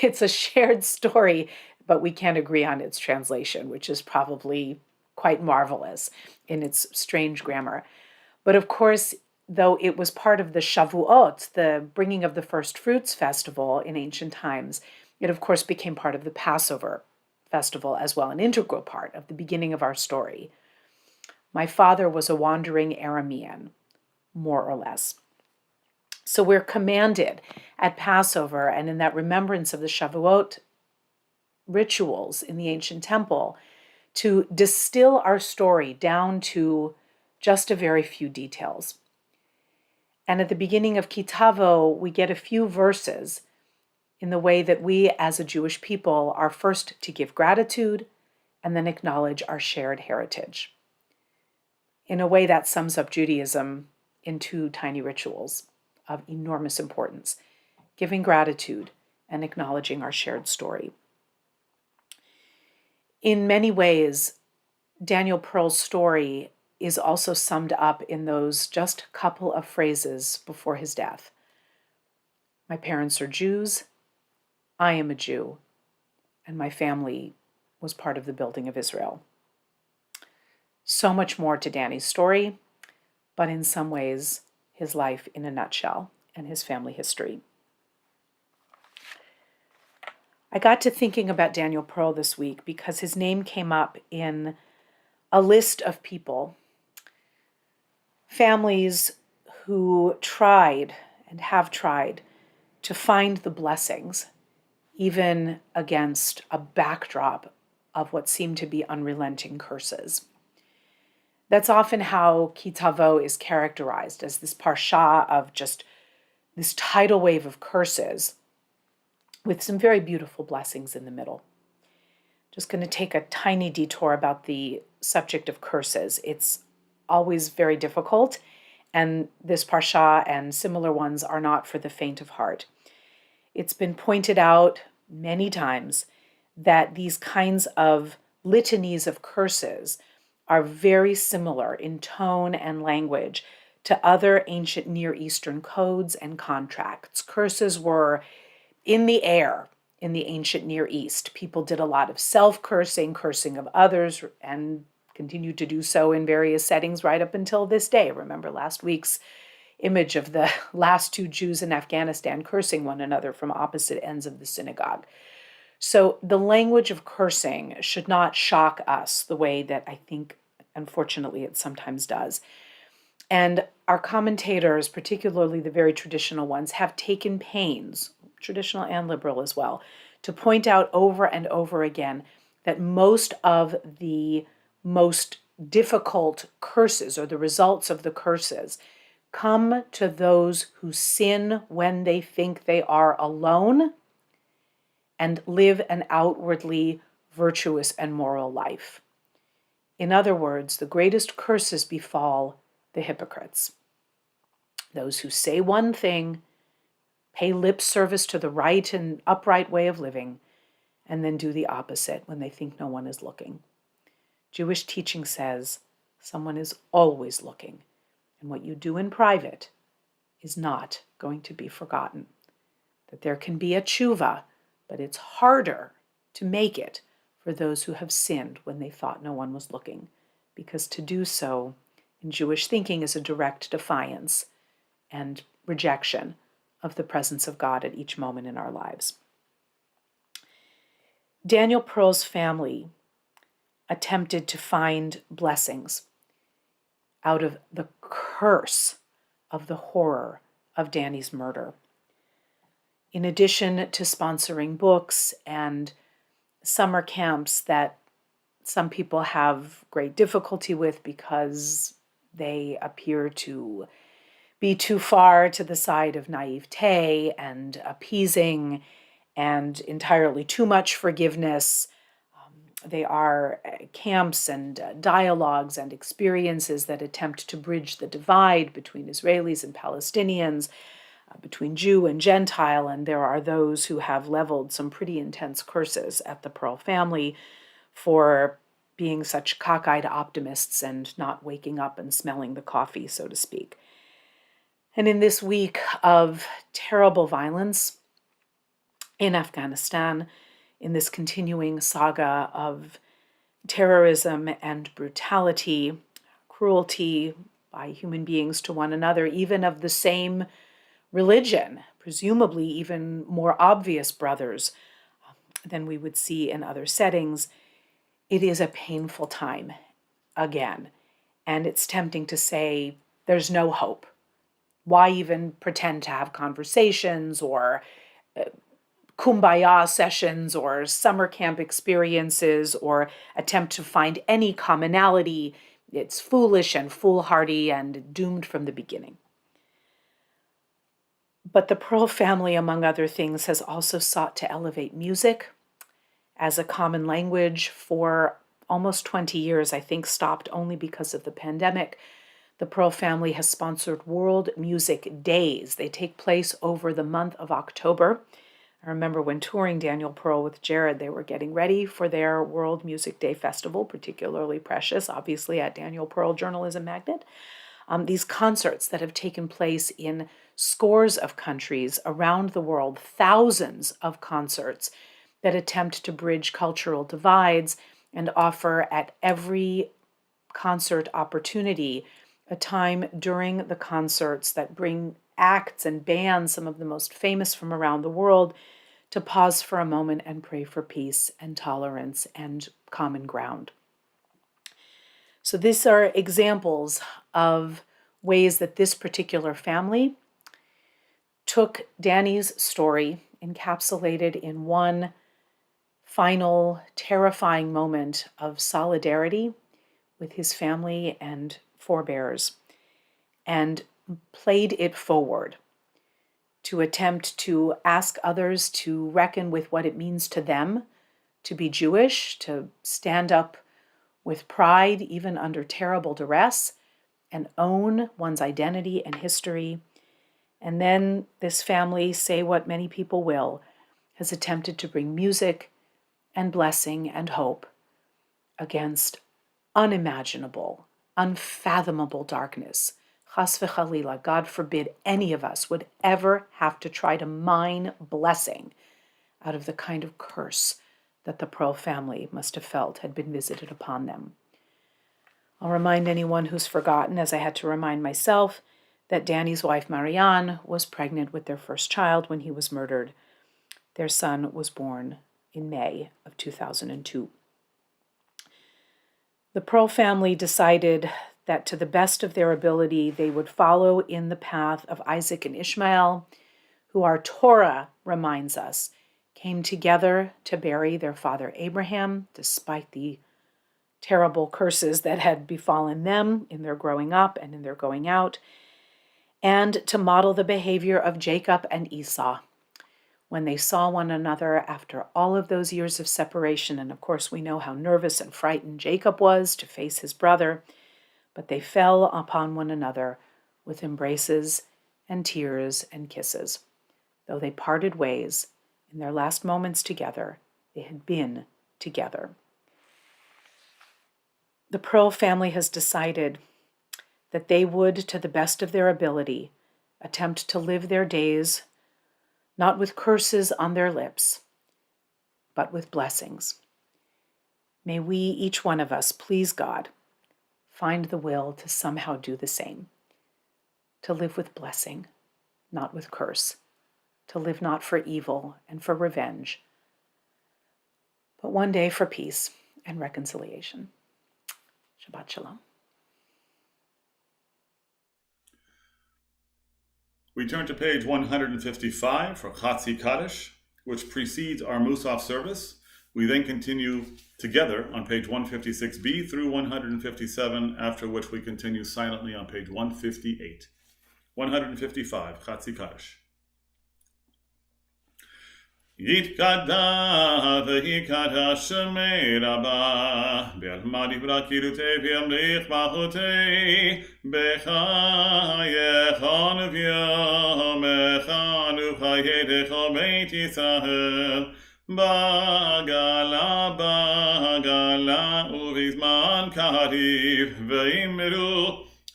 It's a shared story, but we can't agree on its translation, which is probably quite marvelous in its strange grammar. But of course, though it was part of the Shavuot, the bringing of the first fruits festival in ancient times, it of course became part of the Passover festival as well, an integral part of the beginning of our story. My father was a wandering Aramean, more or less. So we're commanded at Passover and in that remembrance of the Shavuot rituals in the ancient temple to distill our story down to just a very few details. And at the beginning of Kitavo, we get a few verses in the way that we as a Jewish people are first to give gratitude and then acknowledge our shared heritage. In a way that sums up Judaism in two tiny rituals of enormous importance: giving gratitude and acknowledging our shared story. In many ways, Daniel Pearl's story is also summed up in those just couple of phrases before his death. My parents are Jews, I am a Jew, and my family was part of the building of Israel. So much more to Danny's story, but in some ways, his life in a nutshell and his family history. I got to thinking about Daniel Pearl this week because his name came up in a list of people, families who tried and have tried to find the blessings, even against a backdrop of what seemed to be unrelenting curses. That's often how Kitavo is characterized, as this parsha of just this tidal wave of curses with some very beautiful blessings in the middle. Just going to take a tiny detour about the subject of curses. It's always very difficult, and this parsha and similar ones are not for the faint of heart. It's been pointed out many times that these kinds of litanies of curses are very similar in tone and language to other ancient Near Eastern codes and contracts. Curses were in the air in the ancient Near East. People did a lot of self-cursing, cursing of others, and continue to do so in various settings right up until this day. Remember last week's image of the last two Jews in Afghanistan cursing one another from opposite ends of the synagogue. So the language of cursing should not shock us the way that I think, unfortunately, it sometimes does. And our commentators, particularly the very traditional ones, have taken pains, traditional and liberal as well, to point out over and over again that most of the most difficult curses, or the results of the curses, come to those who sin when they think they are alone and live an outwardly virtuous and moral life. In other words, the greatest curses befall the hypocrites, those who say one thing, pay lip service to the right and upright way of living, and then do the opposite when they think no one is looking. Jewish teaching says someone is always looking, and what you do in private is not going to be forgotten. That there can be a tshuva, but it's harder to make it for those who have sinned when they thought no one was looking, because to do so in Jewish thinking is a direct defiance and rejection of the presence of God at each moment in our lives. Daniel Pearl's family attempted to find blessings out of the curse of the horror of Danny's murder. In addition to sponsoring books and summer camps that some people have great difficulty with because they appear to be too far to the side of naivete and appeasing and entirely too much forgiveness. They are camps and dialogues and experiences that attempt to bridge the divide between Israelis and Palestinians, between Jew and Gentile, and there are those who have leveled some pretty intense curses at the Pearl family for being such cockeyed optimists and not waking up and smelling the coffee, so to speak. And in this week of terrible violence in Afghanistan, in this continuing saga of terrorism and brutality, cruelty by human beings to one another, even of the same religion, presumably even more obvious brothers than we would see in other settings, it is a painful time again. And it's tempting to say there's no hope. Why even pretend to have conversations or kumbaya sessions or summer camp experiences or attempt to find any commonality? It's foolish and foolhardy and doomed from the beginning. But the Pearl family, among other things, has also sought to elevate music as a common language for almost 20 years, I think stopped only because of the pandemic. The Pearl family has sponsored World Music Days. They take place over the month of October. I remember when touring Daniel Pearl with Jared, they were getting ready for their World Music Day Festival, particularly precious, obviously, at Daniel Pearl Journalism Magnet. These concerts that have taken place in scores of countries around the world, thousands of concerts that attempt to bridge cultural divides and offer at every concert opportunity a time during the concerts that bring acts and bands, some of the most famous from around the world, to pause for a moment and pray for peace and tolerance and common ground. So these are examples of ways that this particular family took Danny's story, encapsulated in one final terrifying moment of solidarity with his family and forebears, and played it forward to attempt to ask others to reckon with what it means to them to be Jewish, to stand up with pride even under terrible duress, and own one's identity and history. And then this family, say what many people will, has attempted to bring music and blessing and hope against unimaginable, unfathomable darkness. Chas v'chalila, God forbid any of us would ever have to try to mine blessing out of the kind of curse that the Pearl family must have felt had been visited upon them. I'll remind anyone who's forgotten, as I had to remind myself, that Danny's wife Marianne was pregnant with their first child when he was murdered. Their son was born in May of 2002. The Pearl family decided that to the best of their ability, they would follow in the path of Isaac and Ishmael, who our Torah reminds us came together to bury their father Abraham, despite the terrible curses that had befallen them in their growing up and in their going out, and to model the behavior of Jacob and Esau when they saw one another after all of those years of separation. And of course, we know how nervous and frightened Jacob was to face his brother, but they fell upon one another with embraces and tears and kisses. Though they parted ways in their last moments together, they had been together. The Pearl family has decided that they would, to the best of their ability, attempt to live their days not with curses on their lips, but with blessings. May we, each one of us, please God, find the will to somehow do the same, to live with blessing, not with curse, to live not for evil and for revenge, but one day for peace and reconciliation. Shabbat Shalom. We turn to page 155 for Chatzi Kaddish, which precedes our Musaf service. We then continue together on page 156b through 157, after which we continue silently on page 158. 155, Chatzi Kaddish. Yitkada v'hikada shemei rabba Be'alma dibra kirutei v'yamlich bachotei B'chayechon v'yomechon u'chayedecho beit Yisrael Bagala uvizman kariv V'imru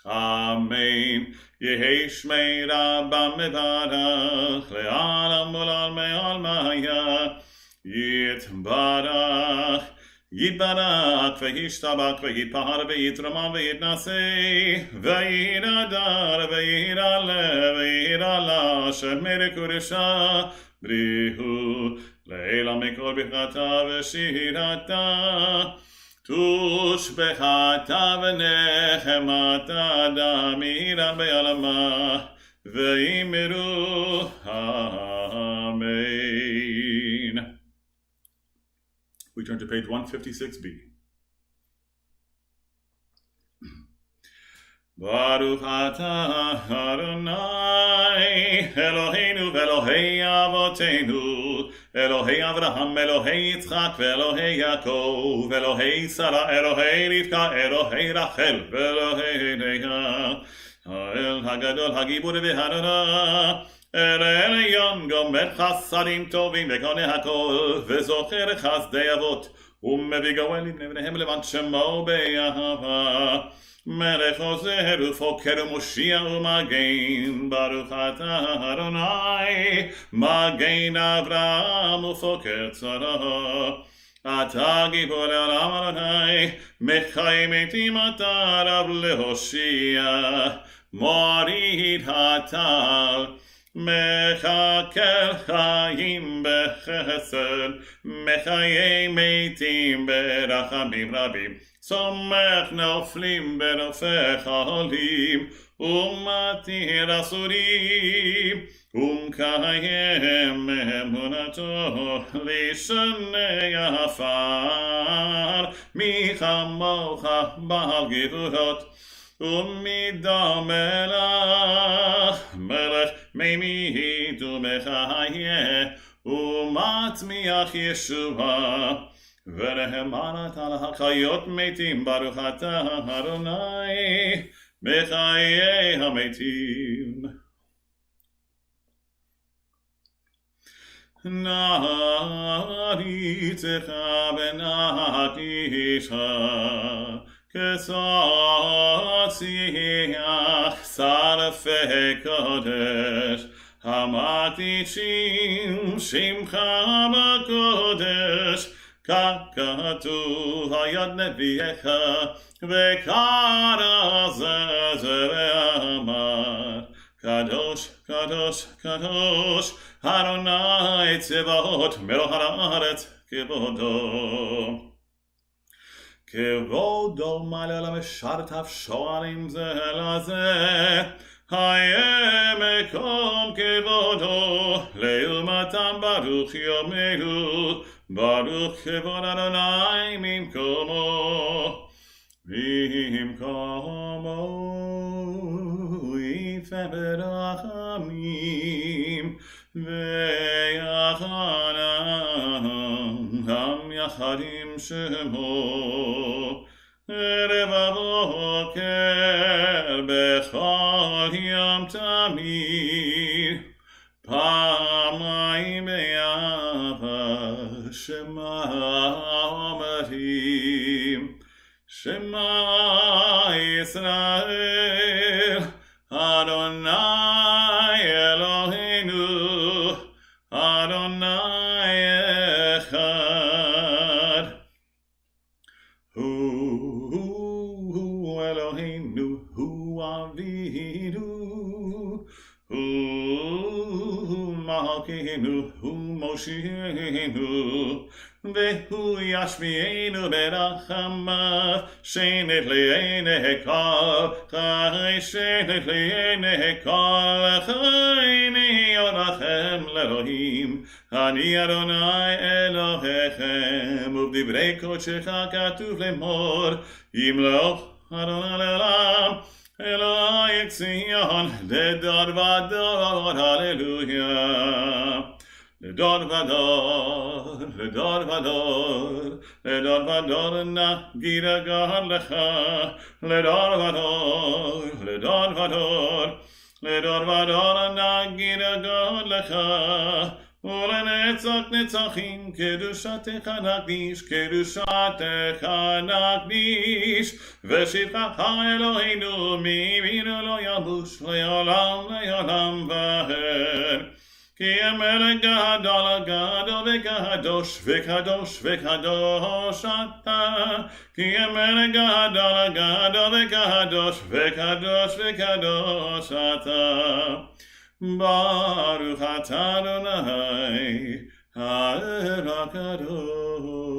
Amen Yehi Shmei Rabba Mevarach Le'alam Ulal Me'al Maya Yitbarach V'yishtabach V'yitpahar V'yitrama V'yitnaseh V'yiradar V'yirale V'yirala Shemir Kurisha Brihu Le'ela Mekol B'chata V'shirata Tushbechata v'nechemata damiran be'alama V'yimeru Amen. We turn to page 156b. Baruch atah Adonai Eloheinu v'Elohei Avotenu Elohei Avraham, Elohei Yitzchak v'Elohei Yaakov Elohei Sarah, Elohei Rivka, Elohei Rachel v'Elohei Leah Ha'el Hagadol Hagibur v'Hadonah אל יום גומר חסדים טובים וקונה הכל וזוכר חסדי אבות ומביא גואל לבני בניהם לבן שמו באהבה מלך עוזר ופוקר ומושיע ומגן ברוך אתה אדוני מגן אברהם ופוקר צרה אתה גיבור לעולם אדוני מחי מתים אתה רב להושיע מוריד הטל מחכה חיים בחסד מחיי מתים ברחמים רבים סומך נופלים בנופך עולים ומתיר אסורים ומקיים אמונתו לשני עפר מי כמוך בעל גבורות ומידה מלך ממית ומחיה ומצמיח ישועה ורחמנת על החיות מתים ברוך אתה אדוני בחיי המתים נעריצך ונקישך כסוציח שרפי קודש המקדישים שמך בקודש ככתוב היד נביאך וקרא זה ואמר קדוש קדוש קדוש אדוני צבאות מלך הארץ כבודו כבודו מלא למשרת הפשוערים זה לזה היה מקום כבודו לעומתם ברוך יאמרו ברוך כבוד אדוני ממקומו יפה ברחמים ויחנן גם יחדים שמו ערב הבוקר בכל יום תמיד פעמיים בימה שמע אומרים שמע ישראל אדוני אלוהינו אדוני אחד הוא אלוהינו הוא אבינו הוא מלכנו הוא מושיענו והוא ישמיענו ברחמיו שנת לעיני כל חי שנת לעיני כל חי נהיה לכם לאלוהים אני אדוני אלוהיכם ובדברי קודשך כתוב לאמור ימלוך אדוני לעולם אלוהי ציון לדור ודור הללויה לדור ודור, לדור ודור, לדור ודור נגיד הגר לך, לדור ודור, לדור ודור, לדור ודור נגיד הגר לך, ולנצח נצחים קדושתך נקדיש, קדושתך נקדיש, ושבחך אלוהינו ממנו לא יבוש לעולם לעולם ועד. כי המלך גדול גדול וקדוש וקדוש וקדוש אתה כי המלך גדול גדול וקדוש וקדוש וקדוש אתה ברוך אתה אדוני האל הקדוש.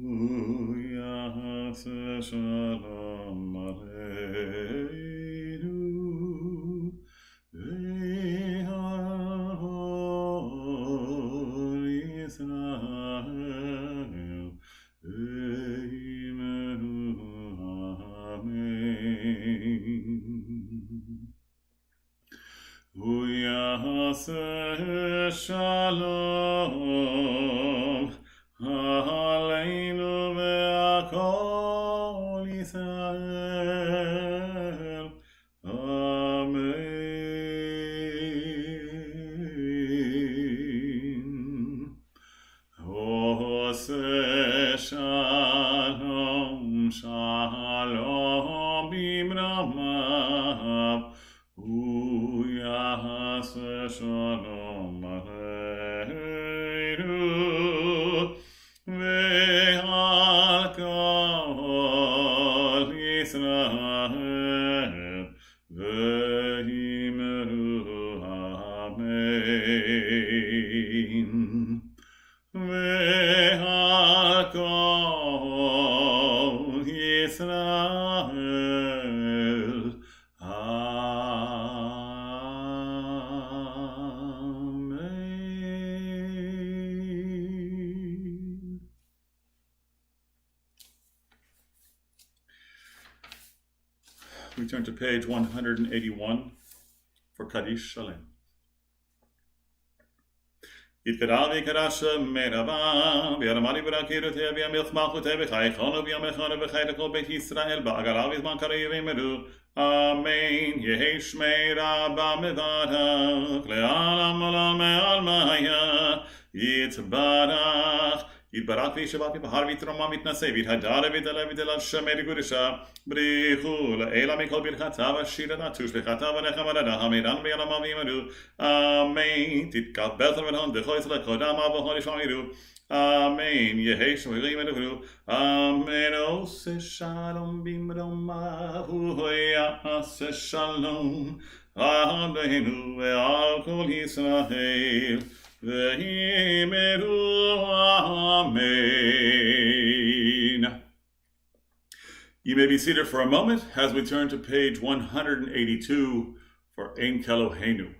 yaseh shalom aleinu ve'al Yisrael ve'imenu amen. Yaseh shalom aleinu ve'akol Yisrael. Amen. Oseh shalom shalom bimramav. Yaseh shalom aleinu ve'al kol Yisrael ve'imenu amen. Ve'al kol Yisrael amen. We turn to page 181 for Kaddish Shalem. יתקרא ויקרא שם מרבה, וירמדי ברקירותי וימלך מלכותי וחייכונו וימלכונו וחי לכל בית ישראל בעגלה בזמן קריב ויאמרו אמן. יהי שמי רבה מברך לעולם עולם מעלמיה יתברך. יתברך וישבח ויבחר ויתרומם ויתנשא ויתהדר ויתעלה ויתהלל שמי לקודשה בריחו לעילה מכל ברכתה ושירה נטוש וחטא ונחמה המרן ויעלמה ויאמרו אמן. תתקבל תלמדון דכל ישראל קודם אבו ישמעו אמן. יהי שמי ויאמרו אמן. עושה שלום במרומיו ויעשה שלום עלינו ועל כל ישראל ve'imenu amen. You may be seated for a moment as we turn to page 182 for Ein Keloheinu.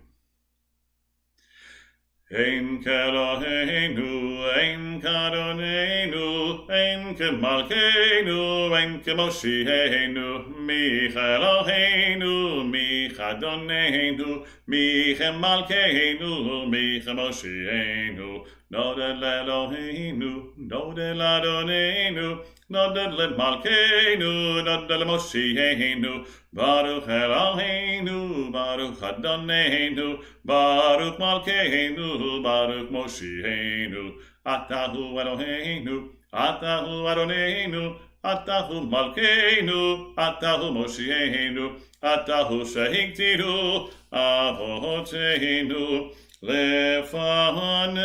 Ein Keloheinu, Ein Kadonenu, Ein Kemalkeinu, Ein Kemoshiheinu, Mi Keloheinu, Mi Kadonenu, Mi Kemalkeinu, Mi Kemoshiheinu, Noded Leloheinu, Noded Ladonenu, Noded Lemalkeinu, Noded Lemoshiheinu, Baruch Eloheinu, Baruch Adonenu, Baruch Malkeinu, Baruch Moshiheinu, Atahu Eloheinu, Atahu Adonenu, Atahu Malkeinu, Atahu Moshiheinu, Atahu Shehiktiru, Avoteinu, Lefanecha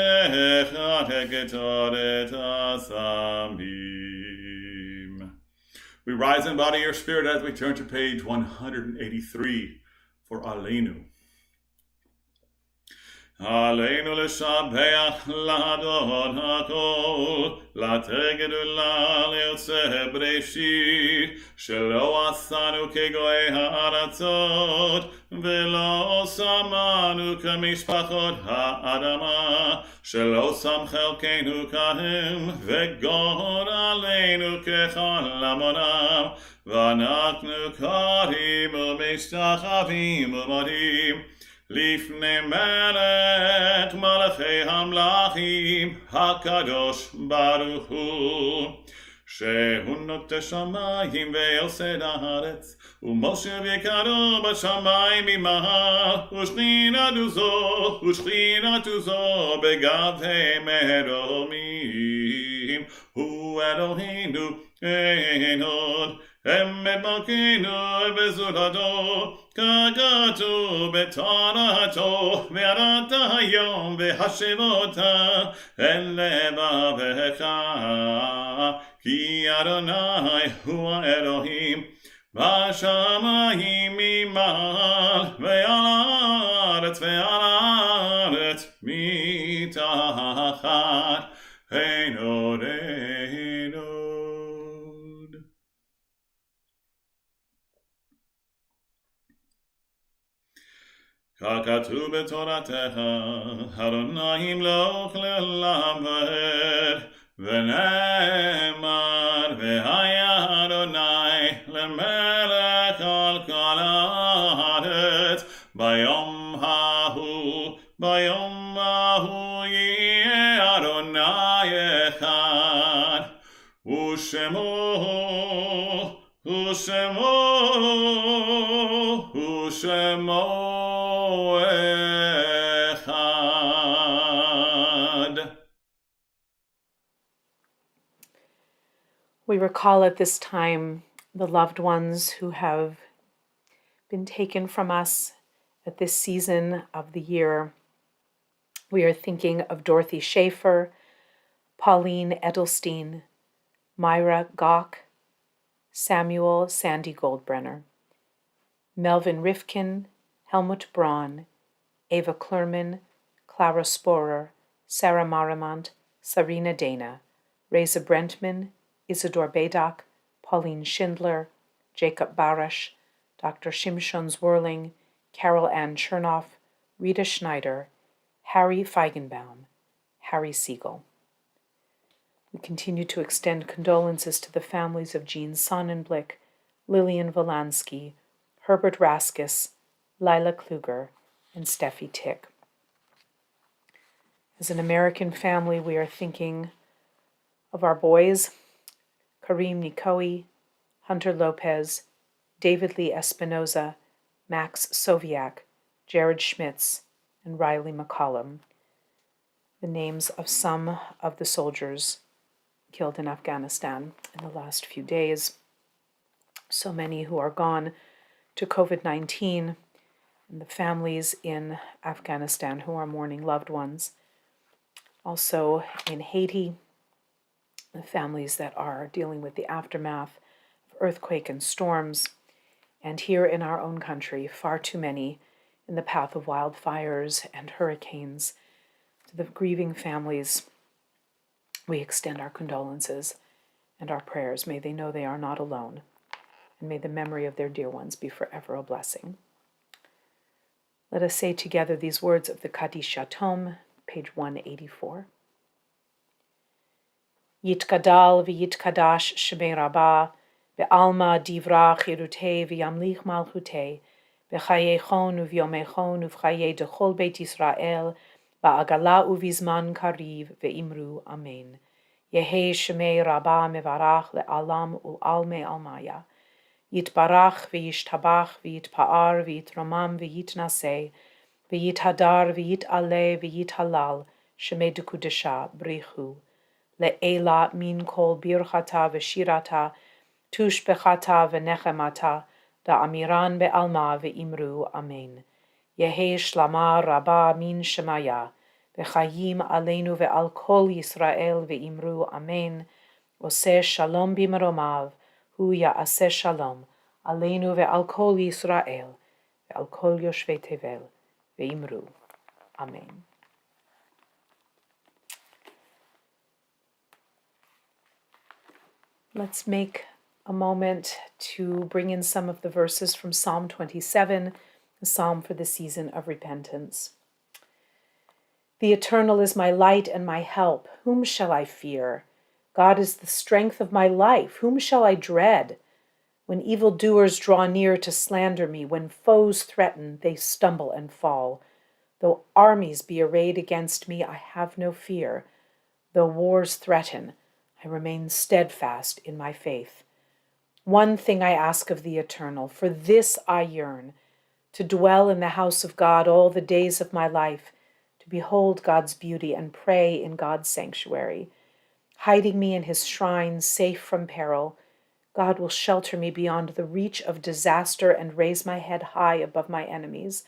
Heketoret Asamim. We rise in body or spirit as we turn to page 183 for Aleinu. Aleinu l'shabeach l'adon hakol, l'tegedu la le'otzeh breshit, shelo asanu kegoei ha'aratzot, velo samanu kemishpachot ha'adama, shelo sam chelkeinu kahem, vegor aleinu kechol amonam, v'anaknu karim u'mishtachavim u'modim, לפני מלך מלכי המלכים הקדוש ברוך הוא שהוא נוטה שמיים ויוסד הארץ ומשה יקרו בשמיים ממעל ושכינתו זו בגבי מרומים הוא אלוהינו אין עוד אמת מלכנו בזולתו ככתוב בתורתו ויראת היום והשבותה אל לבבך כי אדוני הוא האלוהים בשמיים ממעל ועל הארץ מתחת אין עוד ככתוב בתורתך, אדוני ימלוך לעולם ועד, ונאמר, והיה אדוני למלך על כל הארץ, ביום ההוא יהיה אדוני אחד, ושמו אחד. We recall at this time the loved ones who have been taken from us at this season of the year. We are thinking of Dorothy Schaefer, Pauline Edelstein, Myra Gauck, Samuel Sandy Goldbrenner, Melvin Rifkin, Helmut Braun, Ava Klurman, Clara Sporer, Sarah Maramont, Sarina Dana, Reza Brentman, Isidore Badak, Pauline Schindler, Jacob Barash, Dr. Shimshon Zwirling, Carol Ann Chernoff, Rita Schneider, Harry Feigenbaum, Harry Siegel. We continue to extend condolences to the families of Jean Sonnenblick, Lillian Volansky, Herbert Raskus, Lila Kluger, and Steffi Tick. As an American family, we are thinking of our boys, Kareem Nikoe, Hunter Lopez, David Lee Espinoza, Max Soviak, Jared Schmitz, and Riley McCollum, the names of some of the soldiers killed in Afghanistan in the last few days. So many who are gone to COVID-19, and the families in Afghanistan who are mourning loved ones. Also in Haiti, the families that are dealing with the aftermath of earthquake and storms. And here in our own country, far too many in the path of wildfires and hurricanes. To the grieving families, we extend our condolences and our prayers. May they know they are not alone, and may the memory of their dear ones be forever a blessing. Let us say together these words of the Kaddish Tom, page 184. Yitkadal v'yitkadash shemei Rabbah, be'alma divra chirutei v'yamlich malchutei, b'chayechon u'vyomechon u'v'chayei dechol beit Yisrael, ba'agala u'vizman kariv ve'imru amen. Yehei shemei Rabbah mevarach le'alam ul'almei almaya. Yitbarach v'yishtabach v'yitpa'ar v'yitromam v'yitnaseh, v'yithadar v'yit'aleh v'yithalal, shemei dekudesha brichu. Le'ela min kol birchata v'shirata, tushbechata v'nechemata, da'amiran be'alma ve'imru amen. Yehei shlama rabba min shemaya, v'chayim aleinu ve'al kol Yisrael ve'imru amen. Oseh shalom b'maromav, hu ya'aseh shalom, aleinu ve'al kol Yisrael, ve'al kol yoshvei tevel, ve'imru amen. Let's make a moment to bring in some of the verses from Psalm 27, the psalm for the season of repentance. The Eternal is my light and my help. Whom shall I fear? God is the strength of my life. Whom shall I dread? When evildoers draw near to slander me, when foes threaten, they stumble and fall. Though armies be arrayed against me, I have no fear. Though wars threaten, I remain steadfast in my faith. One thing I ask of the Eternal, for this I yearn, to dwell in the house of God all the days of my life, to behold God's beauty and pray in God's sanctuary. Hiding me in his shrine, safe from peril, God will shelter me beyond the reach of disaster and raise my head high above my enemies.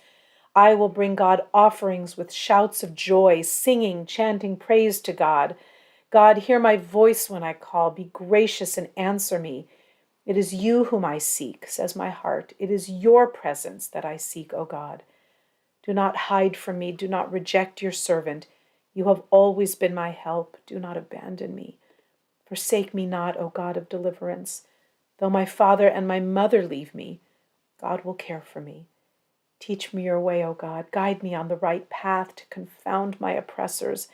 I will bring God offerings with shouts of joy, singing, chanting praise to God. God, hear my voice when I call. Be gracious and answer me. It is you whom I seek, says my heart. It is your presence that I seek, O God. Do not hide from me. Do not reject your servant. You have always been my help. Do not abandon me. Forsake me not, O God of deliverance. Though my father and my mother leave me, God will care for me. Teach me your way, O God. Guide me on the right path to confound my oppressors.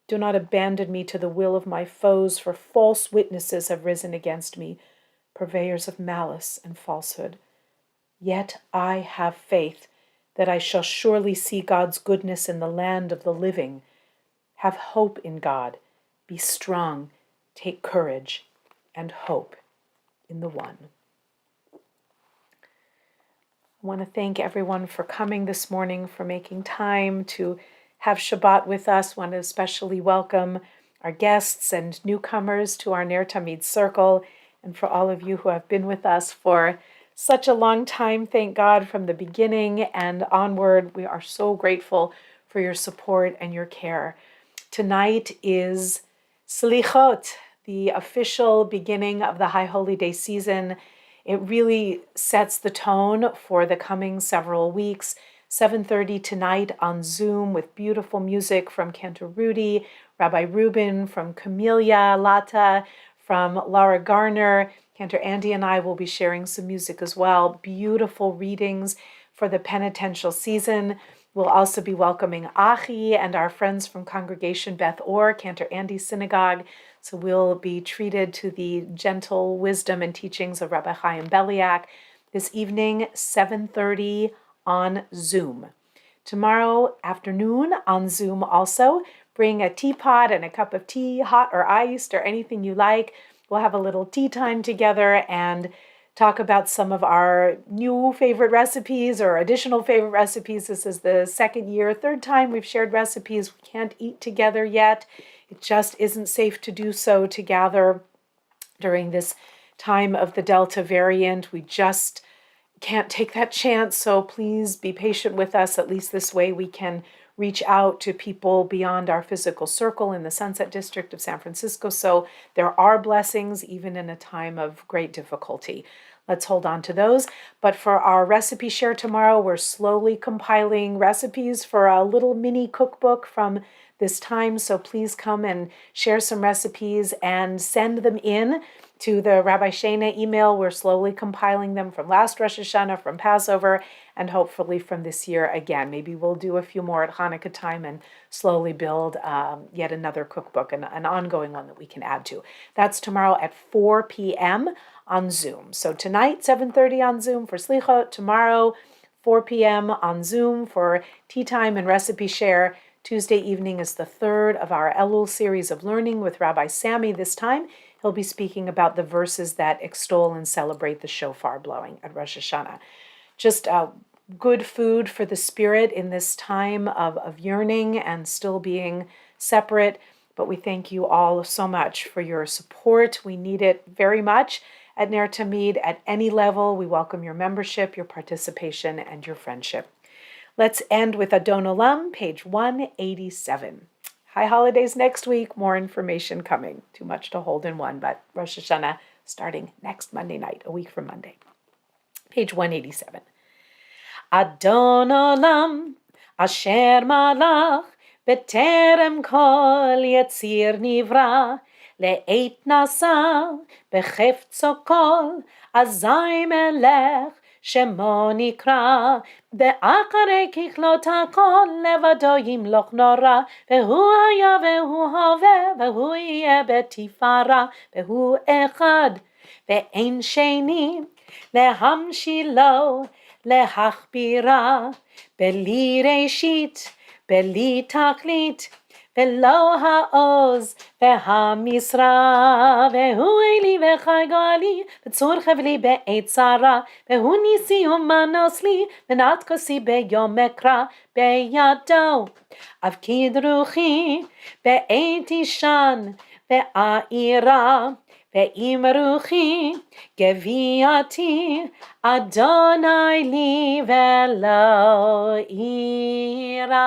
Do not abandon me to the will of my foes, for false witnesses have risen against me, purveyors of malice and falsehood. Yet I have faith that I shall surely see God's goodness in the land of the living. Have hope in God. Be strong. Take courage and hope in the One. I want to thank everyone for coming this morning, for making time to have Shabbat with us. I want to especially welcome our guests and newcomers to our NER TAMID circle, and for all of you who have been with us for such a long time. Thank God from the beginning and onward. We are so grateful for your support and your care. Tonight is Slichot, the official beginning of the High Holy Day season. It really sets the tone for the coming several weeks. 7:30 tonight on Zoom with beautiful music from Cantor Rudy, Rabbi Reuben, from Camellia Lata, from Laura Garner. Cantor Andy and I will be sharing some music as well. Beautiful readings for the penitential season. We'll also be welcoming Achi and our friends from Congregation Beth Or, Cantor Andy's synagogue. So we'll be treated to the gentle wisdom and teachings of Rabbi Chaim Beliak this evening, 7:30 on Zoom. Tomorrow afternoon on Zoom also. Bring a teapot and a cup of tea, hot or iced or anything you like. We'll have a little tea time together and talk about some of our new favorite recipes or additional favorite recipes. This is the third time we've shared recipes. We can't eat together yet. It just isn't safe to do so to gather during this time of the Delta variant. We just can't take that chance. So please be patient with us. At least this way we can reach out to people beyond our physical circle in the Sunset District of San Francisco. So there are blessings even in a time of great difficulty. Let's hold on to those. But for our recipe share tomorrow, we're slowly compiling recipes for a little mini cookbook from this time. So please come and share some recipes and send them in to the Rabbi Shana email. We're slowly compiling them from last Rosh Hashanah, from Passover, and hopefully from this year again. Maybe we'll do a few more at Hanukkah time and slowly build yet another cookbook, an ongoing one that we can add to. That's tomorrow at 4 p.m. on Zoom. So tonight, 7:30 on Zoom for Slichot. Tomorrow, 4 p.m. on Zoom for tea time and recipe share. Tuesday evening is the third of our Elul series of learning with Rabbi Sammy. This time, he'll be speaking about the verses that extol and celebrate the shofar blowing at Rosh Hashanah. Just good food for the spirit in this time of yearning and still being separate. But we thank you all so much for your support. We need it very much at NER TAMID at any level. We welcome your membership, your participation, and your friendship. Let's end with Adon Olam, page 187. High holidays next week, more information coming. Too much to hold in one, but Rosh Hashanah starting next Monday night, a week from Monday. Page 187. Adon Olam, Asher Malach, B'terem Kol Yetzir Nivra, Le'et Nasa, B'chefzo Kol, Azai Melech, Shemo Nikra, Be'akare Kichlot HaKol, Levado Yimloch Nora, Vehu Haya Vehu Hove, Vehu Yeh Betifara, Vehu Echad, Ve'en Sheni, Lehamshilo, Lehachbira, Beli Reshit, Beli Taklit, Velo Ha'oz, Ve'hamisra, Vehu Eli Ve'chai V'tzur Chevli Be'et Zara, Vehu Nisi Umanosli, V'nat Kosi Be'yom Ekra, Be'yado, Avkid Ruchi, Be'et Ishan, Ve'aira, Ve'im Ruchi, Geviati, Adonai li velo ira.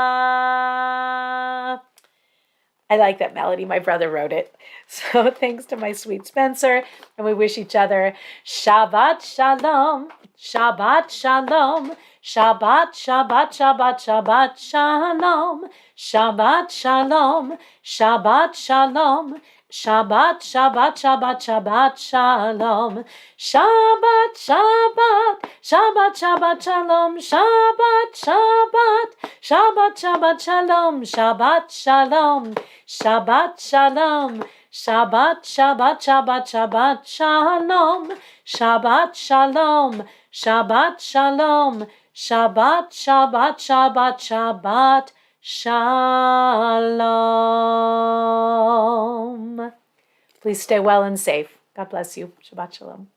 I like that melody. My brother wrote it. So thanks to my sweet Spencer. And we wish each other Shabbat Shalom, Shabbat Shalom, Shabbat, Shabbat, Shabbat, Shabbat Shalom, Shabbat Shalom, Shabbat Shalom, Shabbat, Shabbat, Shabbat, Shabbat, Shalom. Shabbat, Shabbat, Shabbat, Shabbat, Shalom. Shabbat, Shabbat, Shabbat, Shabbat, Shalom. Shabbat, Shalom. Shabbat, Shalom. Shabbat, Shabbat, Shabbat, Shabbat, Shalom. Shabbat, Shalom. Shabbat, Shalom. Shabbat, Shabbat, Shabbat, Shabbat, Shalom. Please stay well and safe. God bless you. Shabbat Shalom.